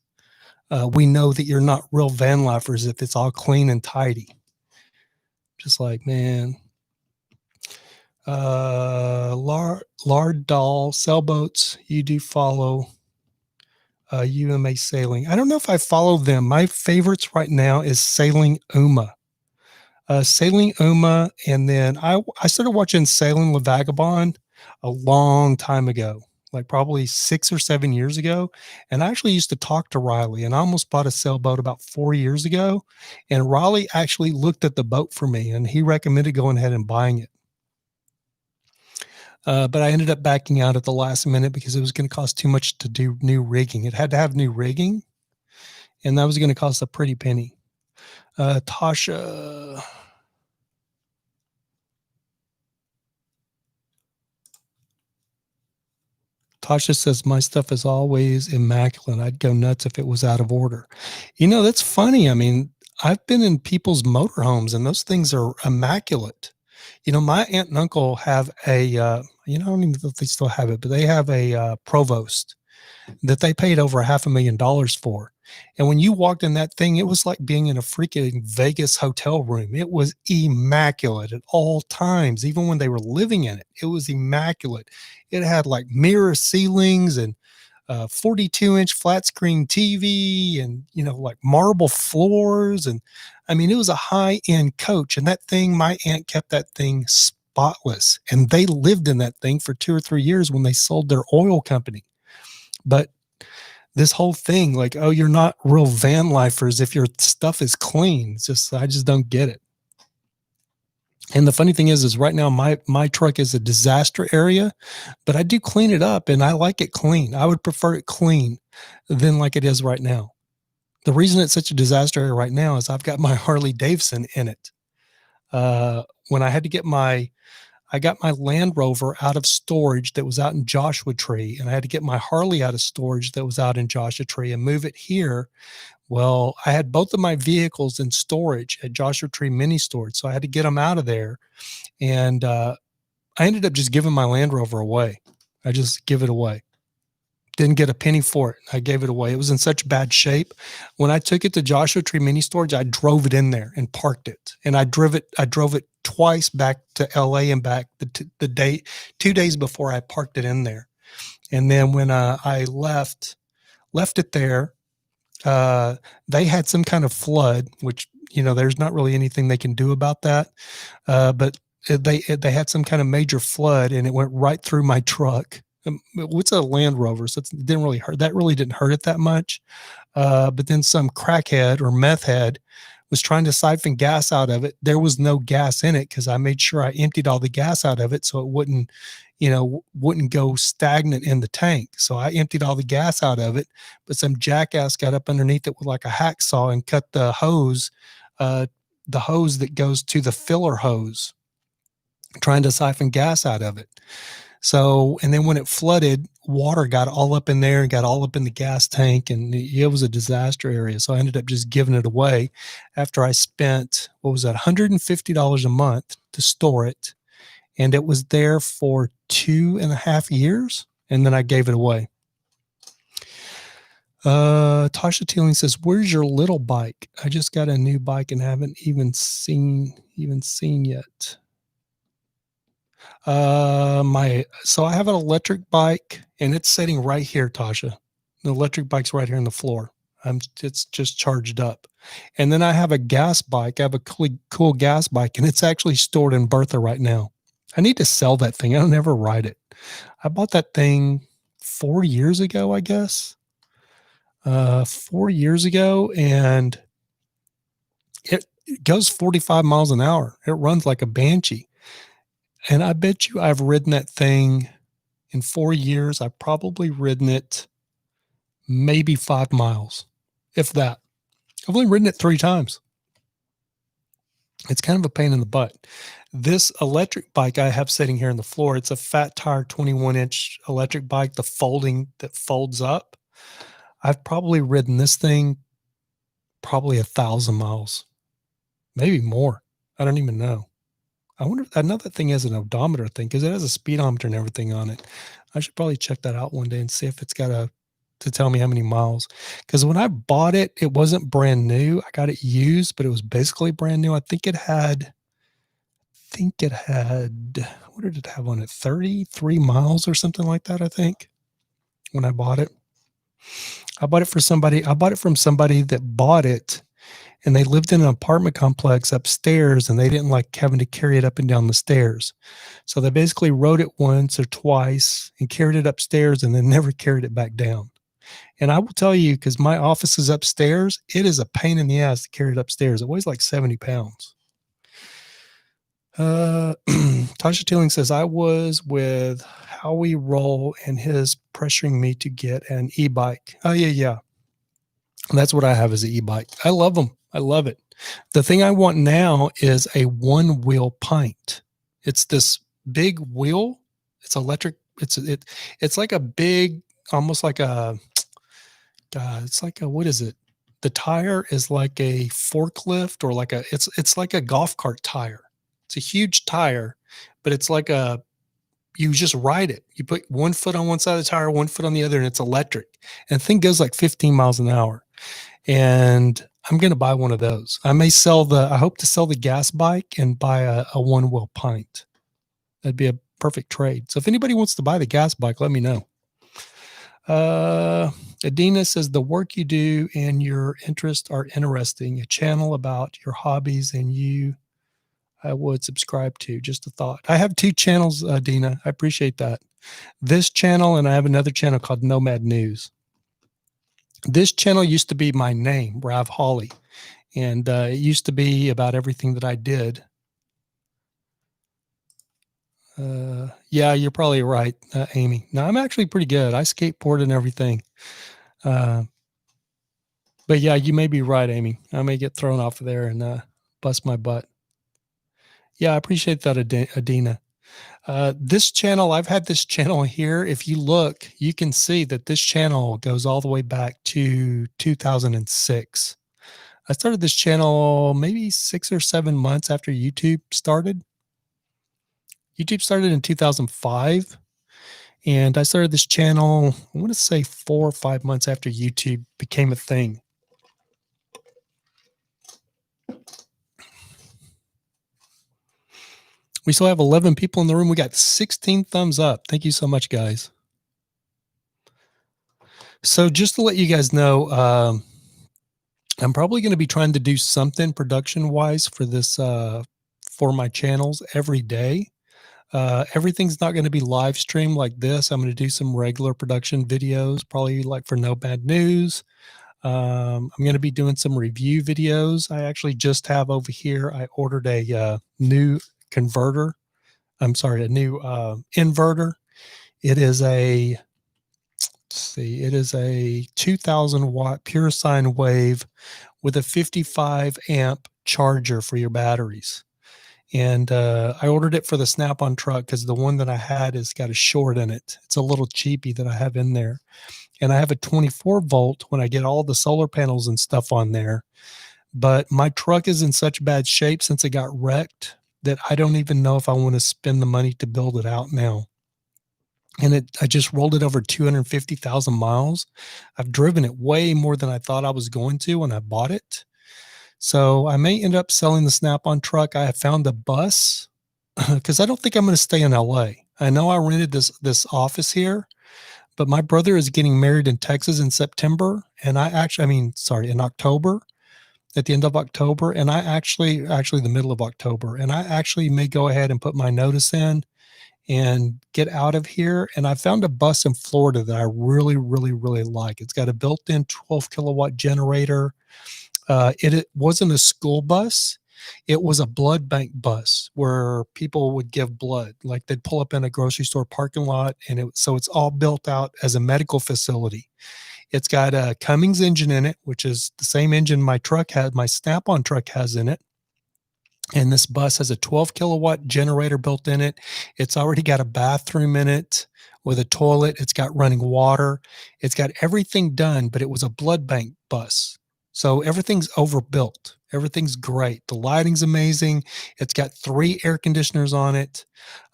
We know that you're not real van lifers if it's all clean and tidy. Just like, man. Lard Doll, sailboats, you do follow UMA Sailing. I don't know if I follow them. My favorites right now is Sailing Uma. Sailing Uma, and then I started watching Sailing La Vagabond a long time ago, like probably 6 or 7 years ago. And I actually used to talk to Riley, and I almost bought a sailboat about 4 years ago. And Riley actually looked at the boat for me, and he recommended going ahead and buying it. But I ended up backing out at the last minute because it was going to cost too much to do new rigging. It had to have new rigging, and that was going to cost a pretty penny. Tasha says, my stuff is always immaculate. I'd go nuts if it was out of order. You know, that's funny. I mean, I've been in people's motorhomes and those things are immaculate. My aunt and uncle have I don't even know if they still have it, but they have a Provost that they paid over $500,000 for. And when you walked in that thing, it was like being in a freaking Vegas hotel room. It was immaculate at all times. Even when they were living in it, it was immaculate. It had like mirror ceilings and 42-inch flat screen TV and, like marble floors. And I mean, it was a high end coach. And that thing, my aunt kept that thing spotless. And they lived in that thing for 2 or 3 years when they sold their oil company. But this whole thing, like, oh, you're not real van lifers if your stuff is clean. It's just, I just don't get it. And the funny thing is right now my truck is a disaster area, but I do clean it up and I like it clean. I would prefer it clean than like it is right now. The reason it's such a disaster area right now is I've got my Harley Davidson in it. When I had to get I got my Land Rover out of storage that was out in Joshua Tree, and I had to get my Harley out of storage that was out in Joshua Tree and move it here. Well, I had both of my vehicles in storage at Joshua Tree Mini Storage, so I had to get them out of there. And I ended up just giving my Land Rover away. I just give it away. Didn't get a penny for it. I gave it away. It was in such bad shape. When I took it to Joshua Tree Mini Storage, I drove it in there and parked it. And I drove it twice back to LA and back the day, 2 days before I parked it in there. And then when I left it there, they had some kind of flood, which, there's not really anything they can do about that. But they had some kind of major flood and it went right through my truck. What's a Land Rover? So it didn't really hurt. That really didn't hurt it that much. But then some crackhead or meth head was trying to siphon gas out of it. There was no gas in it because I made sure I emptied all the gas out of it so it wouldn't go stagnant in the tank. So I emptied all the gas out of it, but some jackass got up underneath it with like a hacksaw and cut the hose that goes to the filler hose, trying to siphon gas out of it. So, and then when it flooded, water got all up in there and got all up in the gas tank, and it was a disaster area. So I ended up just giving it away after I spent, $150 a month to store it. And it was there for 2.5 years. And then I gave it away. Tasha Teeling says, where's your little bike? I just got a new bike and haven't even seen yet. So I have an electric bike and it's sitting right here, Tasha. The electric bike's right here on the floor. It's just charged up. And then I have a gas bike. I have a cool gas bike and it's actually stored in Bertha right now. I need to sell that thing. I don't ever ride it. I bought that thing 4 years ago, I guess. 4 years ago, and it goes 45 miles an hour. It runs like a banshee. And I bet you I've ridden that thing in 4 years. I've probably ridden it maybe 5 miles, if that. I've only ridden it 3 times. It's kind of a pain in the butt. This electric bike I have sitting here on the floor, it's a fat tire 21-inch electric bike, the folding that folds up. I've probably ridden this thing probably 1,000 miles, maybe more. I don't even know. I wonder if another thing has an odometer thing because it has a speedometer and everything on it. I should probably check that out one day and see if it's got to tell me how many miles. Because when I bought it, it wasn't brand new. I got it used, but it was basically brand new. I think it had, what did it have on it? 33 miles or something like that, I think, when I bought it. I bought it from somebody that bought it, and they lived in an apartment complex upstairs, and they didn't like having to carry it up and down the stairs. So they basically rode it once or twice and carried it upstairs and then never carried it back down. And I will tell you, because my office is upstairs, it is a pain in the ass to carry it upstairs. It weighs like 70 pounds. Tasha Teeling says, I was with Howie Roll and his pressuring me to get an e-bike. Oh, yeah. That's what I have as an e-bike. I love them. I love it. The thing I want now is a one-wheel pint. It's this big wheel. It's electric. It's like a big, almost like a, it's like a, what is it? The tire is like a forklift or like it's like a golf cart tire. It's a huge tire, but it's like you just ride it. You put one foot on one side of the tire, one foot on the other, and it's electric. And the thing goes like 15 miles an hour. And I'm going to buy one of those. I hope to sell the gas bike and buy a one wheel pint. That'd be a perfect trade. So if anybody wants to buy the gas bike, let me know. Adina says the work you do and your interests are interesting. A channel about your hobbies and you, I would subscribe to. Just a thought. I have 2 channels, Dina. I appreciate that. This channel, and I have another channel called Nomad News. This channel used to be my name, Rav Hawley, and it used to be about everything that I did. Yeah, you're probably right, Amy. No, I'm actually pretty good. I skateboard and everything. But yeah, you may be right, Amy. I may get thrown off of there and bust my butt. Yeah, I appreciate that, Adina. This channel, I've had this channel here. If you look, you can see that this channel goes all the way back to 2006. I started this channel maybe 6 or 7 months after YouTube started. YouTube started in 2005. And I started this channel, I want to say 4 or 5 months after YouTube became a thing. We still have 11 people in the room. We got 16 thumbs up. Thank you so much, guys. So just to let you guys know, I'm probably going to be trying to do something production-wise for this, for my channels every day. Everything's not going to be live streamed like this. I'm going to do some regular production videos, probably like for Nomad News. I'm going to be doing some review videos. I actually just have over here, I ordered a new converter. I'm sorry, a new inverter. It is a, let's see, it is a 2000 watt pure sine wave with a 55 amp charger for your batteries. And I ordered it for the Snap-on truck because the one that I had has got a short in it. It's a little cheapy that I have in there. And I have a 24 volt when I get all the solar panels and stuff on there. But my truck is in such bad shape since it got wrecked that I don't even know if I want to spend the money to build it out now. And I just rolled it over 250,000 miles. I've driven it way more than I thought I was going to when I bought it. So I may end up selling the Snap-on truck. I have found a bus because I don't think I'm going to stay in LA. I know I rented this office here, but my brother is getting married in Texas in September. And in October, at the end of October. And I actually the middle of October. And I actually may go ahead and put my notice in and get out of here. And I found a bus in Florida that I really, really, really like. It's got a built-in 12 kilowatt generator. It wasn't a school bus. It was a blood bank bus where people would give blood. Like they'd pull up in a grocery store parking lot. And so it's all built out as a medical facility. It's got a Cummins engine in it, which is the same engine my Snap-on truck has in it. And this bus has a 12 kilowatt generator built in it. It's already got a bathroom in it with a toilet. It's got running water. It's got everything done, but it was a blood bank bus. So everything's overbuilt. Everything's great. The lighting's amazing. It's got 3 air conditioners on it,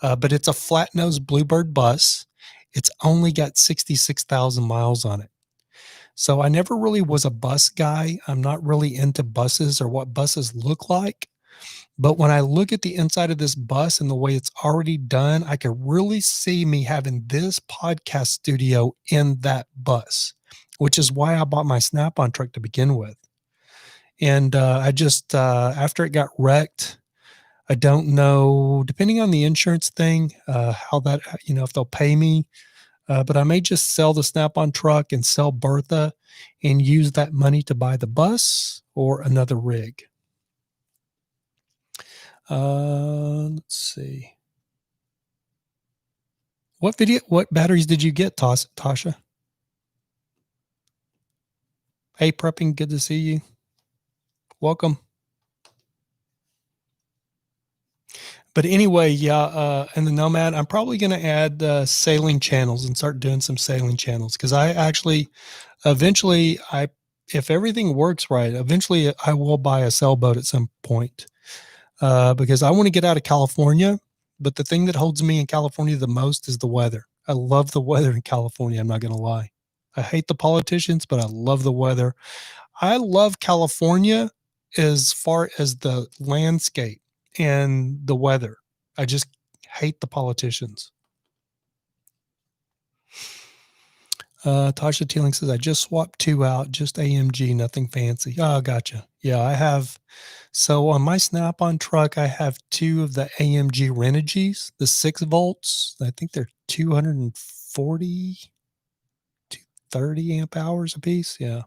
but it's a flat nose Bluebird bus. It's only got 66,000 miles on it. So I never really was a bus guy. I'm not really into buses or what buses look like. But when I look at the inside of this bus and the way it's already done, I could really see me having this podcast studio in that bus, which is why I bought my Snap-on truck to begin with. And I just, after it got wrecked, I don't know, depending on the insurance thing, how that, if they'll pay me. But I may just sell the Snap-on truck and sell Bertha and use that money to buy the bus or another rig. Let's see. What batteries did you get, Tasha? Hey, Prepping, good to see you. Welcome. But anyway, yeah, in the Nomad, I'm probably going to add sailing channels and start doing some sailing channels because I actually, eventually, if everything works right, eventually I will buy a sailboat at some point. because I want to get out of California. But the thing that holds me in California the most is the weather. I love the weather in California. I'm not going to lie. I hate the politicians, but I love the weather. I love California as far as the landscape and the weather. I just hate the politicians. Tasha Teeling says, I just swapped 2 out, just AMG, nothing fancy. Oh, gotcha. Yeah, I have. So on my Snap-on truck, I have 2 of the AMG Renogies, the 6 volts. I think they're 240, 230 amp hours a piece. Yeah.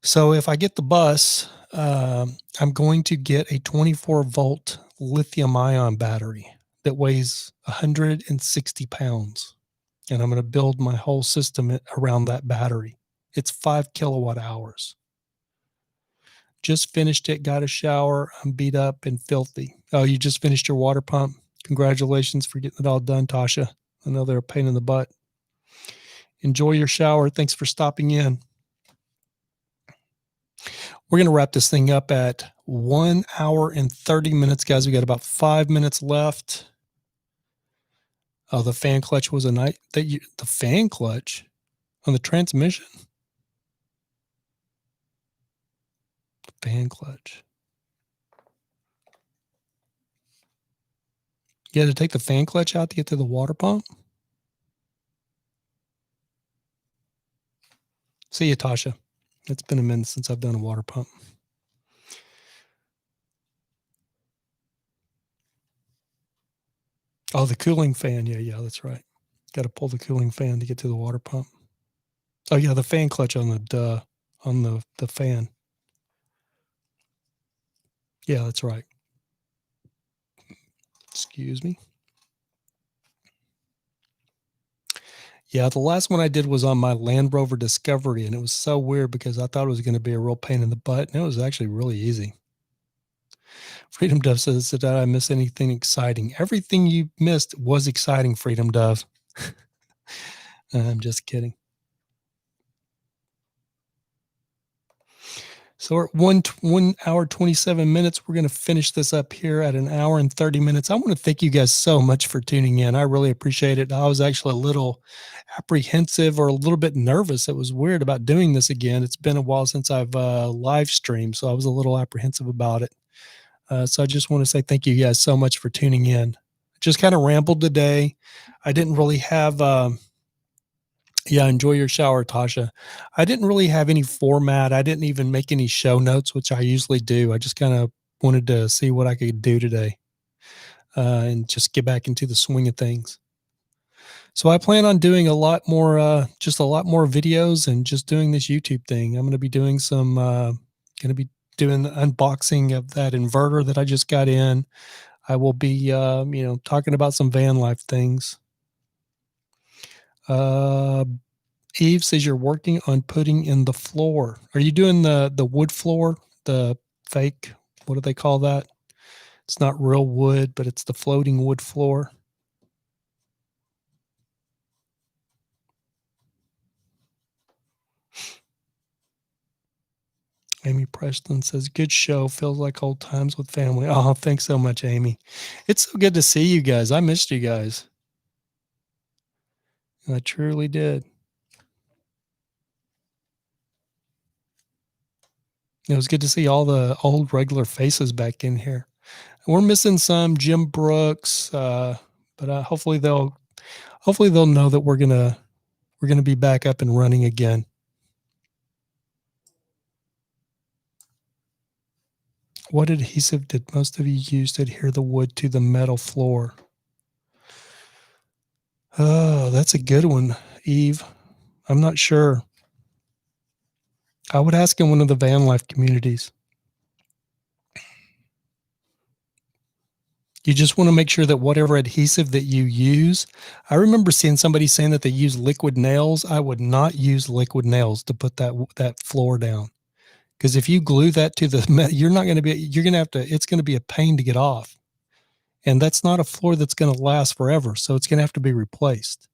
So if I get the bus, I'm going to get a 24 volt lithium ion battery that weighs 160 pounds. And I'm going to build my whole system around that battery. It's 5 kilowatt hours. Just finished it, got a shower. I'm beat up and filthy. Oh, you just finished your water pump? Congratulations for getting it all done, Tasha. I know they're a pain in the butt. Enjoy your shower. Thanks for stopping in. We're going to wrap this thing up at 1 hour and 30 minutes, guys. We got about 5 minutes left. Oh, the fan clutch was the fan clutch on the transmission. Fan clutch. You had to take the fan clutch out to get to the water pump? See you, Tasha. It's been a minute since I've done a water pump. Oh, the cooling fan. Yeah, that's right. Got to pull the cooling fan to get to the water pump. Oh, yeah, the fan clutch on the fan. Yeah, that's right. Excuse me. Yeah, the last one I did was on my Land Rover Discovery, and it was so weird because I thought it was going to be a real pain in the butt, and it was actually really easy. Freedom Dove says, did I miss anything exciting? Everything you missed was exciting, Freedom Dove. I'm just kidding. So we're at 1 hour, 27 minutes. We're going to finish this up here at 1 hour and 30 minutes. I want to thank you guys so much for tuning in. I really appreciate it. I was actually a little apprehensive or a little bit nervous. It was weird about doing this again. It's been a while since I've live streamed, so I was a little apprehensive about it. So I just want to say thank you guys so much for tuning in. Just kind of rambled today. I didn't really have yeah, enjoy your shower, Tasha. I didn't really have any format. I didn't even make any show notes, which I usually do. I just kind of wanted to see what I could do today and just get back into the swing of things. So I plan on doing just a lot more videos and just doing this YouTube thing. I'm going to be doing going to be doing the unboxing of that inverter that I just got in. I will be, talking about some van life things. Eve says you're working on putting in the floor. Are you doing the wood floor, the fake? What do they call that? It's not real wood, but it's the floating wood floor. Amy Preston says, good show. Feels like old times with family. Oh, thanks so much, Amy. It's so good to see you guys. I missed you guys. I truly did. It was good to see all the old regular faces back in here. We're missing some Jim Brooks, but hopefully they'll know that we're gonna be back up and running again. What adhesive did most of you use to adhere the wood to the metal floor? Oh, that's a good one, Eve. I'm not sure. I would ask in one of the van life communities. You just want to make sure that whatever adhesive that you use, I remember seeing somebody saying that they use liquid nails. I would not use liquid nails to put that floor down. Because if you glue that to the, you're going to have to, it's going to be a pain to get off. And that's not a floor that's going to last forever. So it's going to have to be replaced.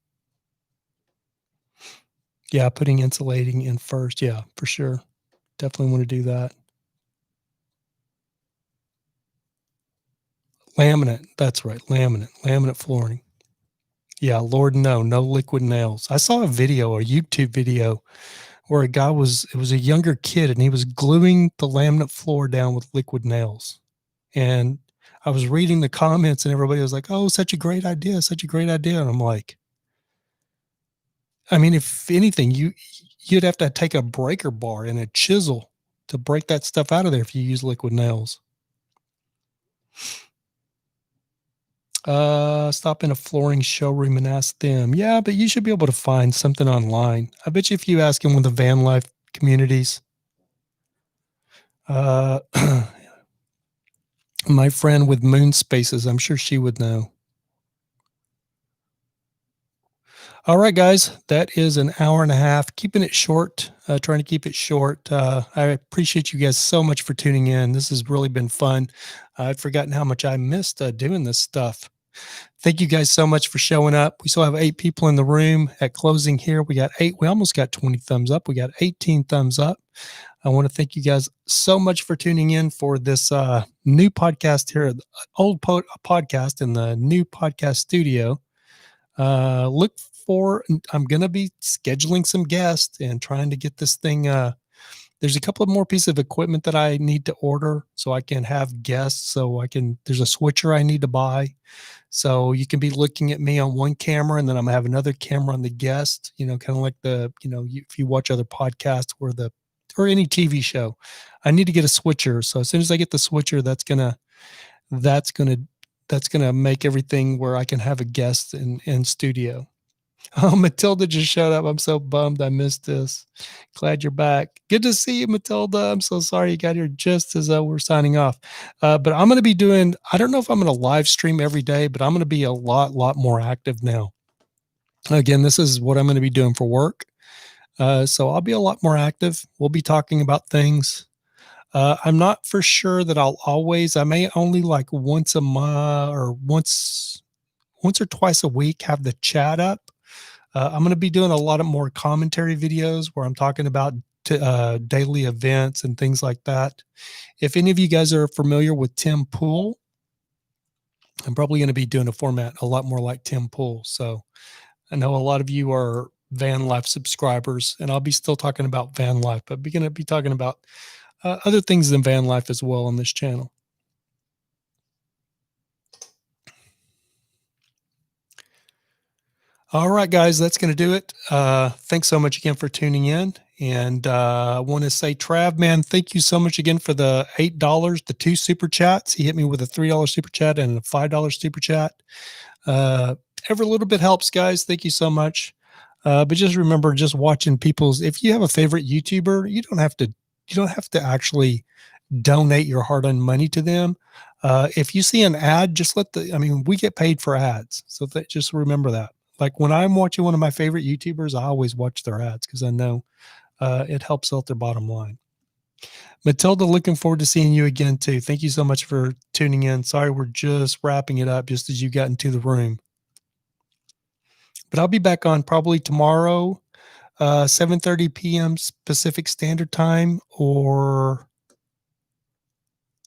Yeah, putting insulating in first. Yeah, for sure. Definitely want to do that. Laminate. That's right. Laminate flooring. Yeah, Lord, no liquid nails. I saw a YouTube video where it was a younger kid and he was gluing the laminate floor down with liquid nails. And I was reading the comments and everybody was like, "Oh, such a great idea, such a great idea." And I'm like, I mean, if anything, you'd have to take a breaker bar and a chisel to break that stuff out of there if you use liquid nails. Stop in a flooring showroom and ask them. Yeah, but you should be able to find something online. I bet you if you ask in one of the van life communities, uh, my friend with Moon Spaces, I'm sure she would know. All right, guys, that is an hour and a half. Keeping it short, trying to keep it short. I appreciate you guys so much for tuning in. This has really been fun. I'd forgotten how much I missed doing this stuff. Thank you guys so much for showing up. We still have 8 people in the room at closing here. We got 8. We almost got 20 thumbs up. We got 18 thumbs up. I want to thank you guys so much for tuning in for this new podcast here, old podcast in the new podcast studio. Look for, I'm going to be scheduling some guests and trying to get this thing. There's a couple of more pieces of equipment that I need to order so I can have guests. There's a switcher I need to buy. So you can be looking at me on one camera and then I'm gonna have another camera on the guest, kind of like if you watch other podcasts or any TV show, I need to get a switcher. So as soon as I get the switcher, that's going to make everything where I can have a guest in studio. Oh, Matilda just showed up. I'm so bummed I missed this. Glad you're back. Good to see you, Matilda. I'm so sorry you got here just as we're signing off. But I'm going to be doing, I don't know if I'm going to live stream every day, but I'm going to be a lot more active now. Again, this is what I'm going to be doing for work. So I'll be a lot more active. We'll be talking about things. I'm not for sure that I may only like once a month or once or twice a week have the chat up. I'm going to be doing a lot of more commentary videos where I'm talking about daily events and things like that. If any of you guys are familiar with Tim Pool, I'm probably going to be doing a format a lot more like Tim Pool. So I know a lot of you are van life subscribers, and I'll be still talking about van life, but we're going to be talking about other things than van life as well on this channel. All right, guys, that's going to do it. Thanks so much again for tuning in. And I want to say, Trav, man, thank you so much again for the $8, the 2 super chats. He hit me with a $3 super chat and a $5 super chat. Every little bit helps, guys. Thank you so much. But just remember, just watching if you have a favorite YouTuber, you don't have to actually donate your hard-earned money to them. If you see an ad, just we get paid for ads. So just remember that. Like when I'm watching one of my favorite YouTubers, I always watch their ads because I know it helps out their bottom line. Matilda, looking forward to seeing you again too. Thank you so much for tuning in. Sorry, we're just wrapping it up just as you got into the room. But I'll be back on probably tomorrow, 7:30 p.m. Pacific Standard Time or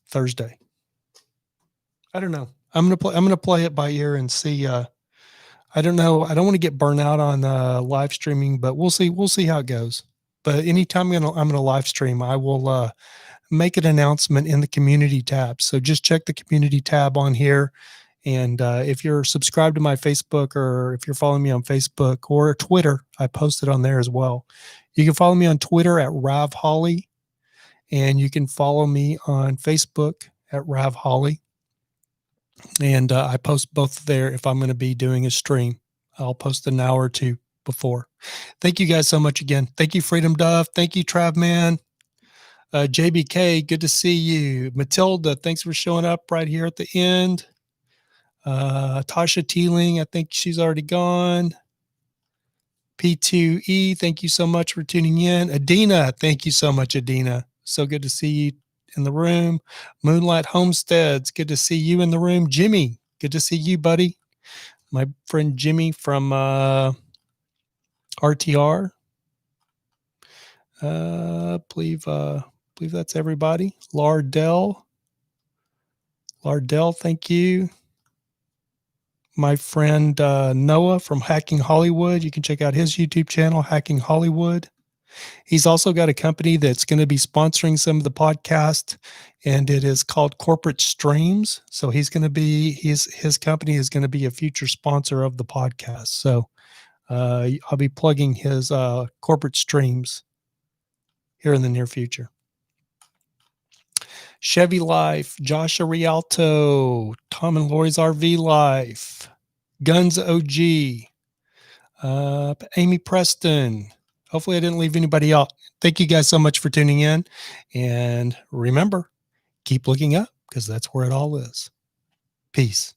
Thursday. I don't know. I'm gonna play it by ear and see. I don't know. I don't want to get burnt out on live streaming, but we'll see. We'll see how it goes. But anytime I'm gonna live stream, I will make an announcement in the community tab. So just check the community tab on here. And if you're subscribed to my Facebook or if you're following me on Facebook or Twitter, I post it on there as well. You can follow me on Twitter at Rav Holly, and you can follow me on Facebook at Rav Holly. And I post both there if I'm going to be doing a stream. I'll post an hour or two before. Thank you guys so much again. Thank you, Freedom Dove. Thank you, Travman. JBK, good to see you. Matilda, thanks for showing up right here at the end. Tasha Teeling, I think she's already gone. P2E, thank you so much for tuning in. Adina, thank you so much, Adina. So good to see you in the room. Moonlight Homesteads, good to see you in the room. Jimmy, good to see you, buddy. My friend Jimmy from RTR. Believe that's everybody. Lardell. Lardell, thank you. My friend Noah from Hacking Hollywood. You can check out his YouTube channel, Hacking Hollywood. He's also got a company that's going to be sponsoring some of the podcast, and it is called Corporate Streams. So he's going to be his company is going to be a future sponsor of the podcast. So I'll be plugging his Corporate Streams here in the near future. Chevy Life, Joshua Rialto, Tom and Lori's RV Life, Guns OG, Amy Preston. Hopefully I didn't leave anybody out. Thank you guys so much for tuning in. And remember, keep looking up because that's where it all is. Peace.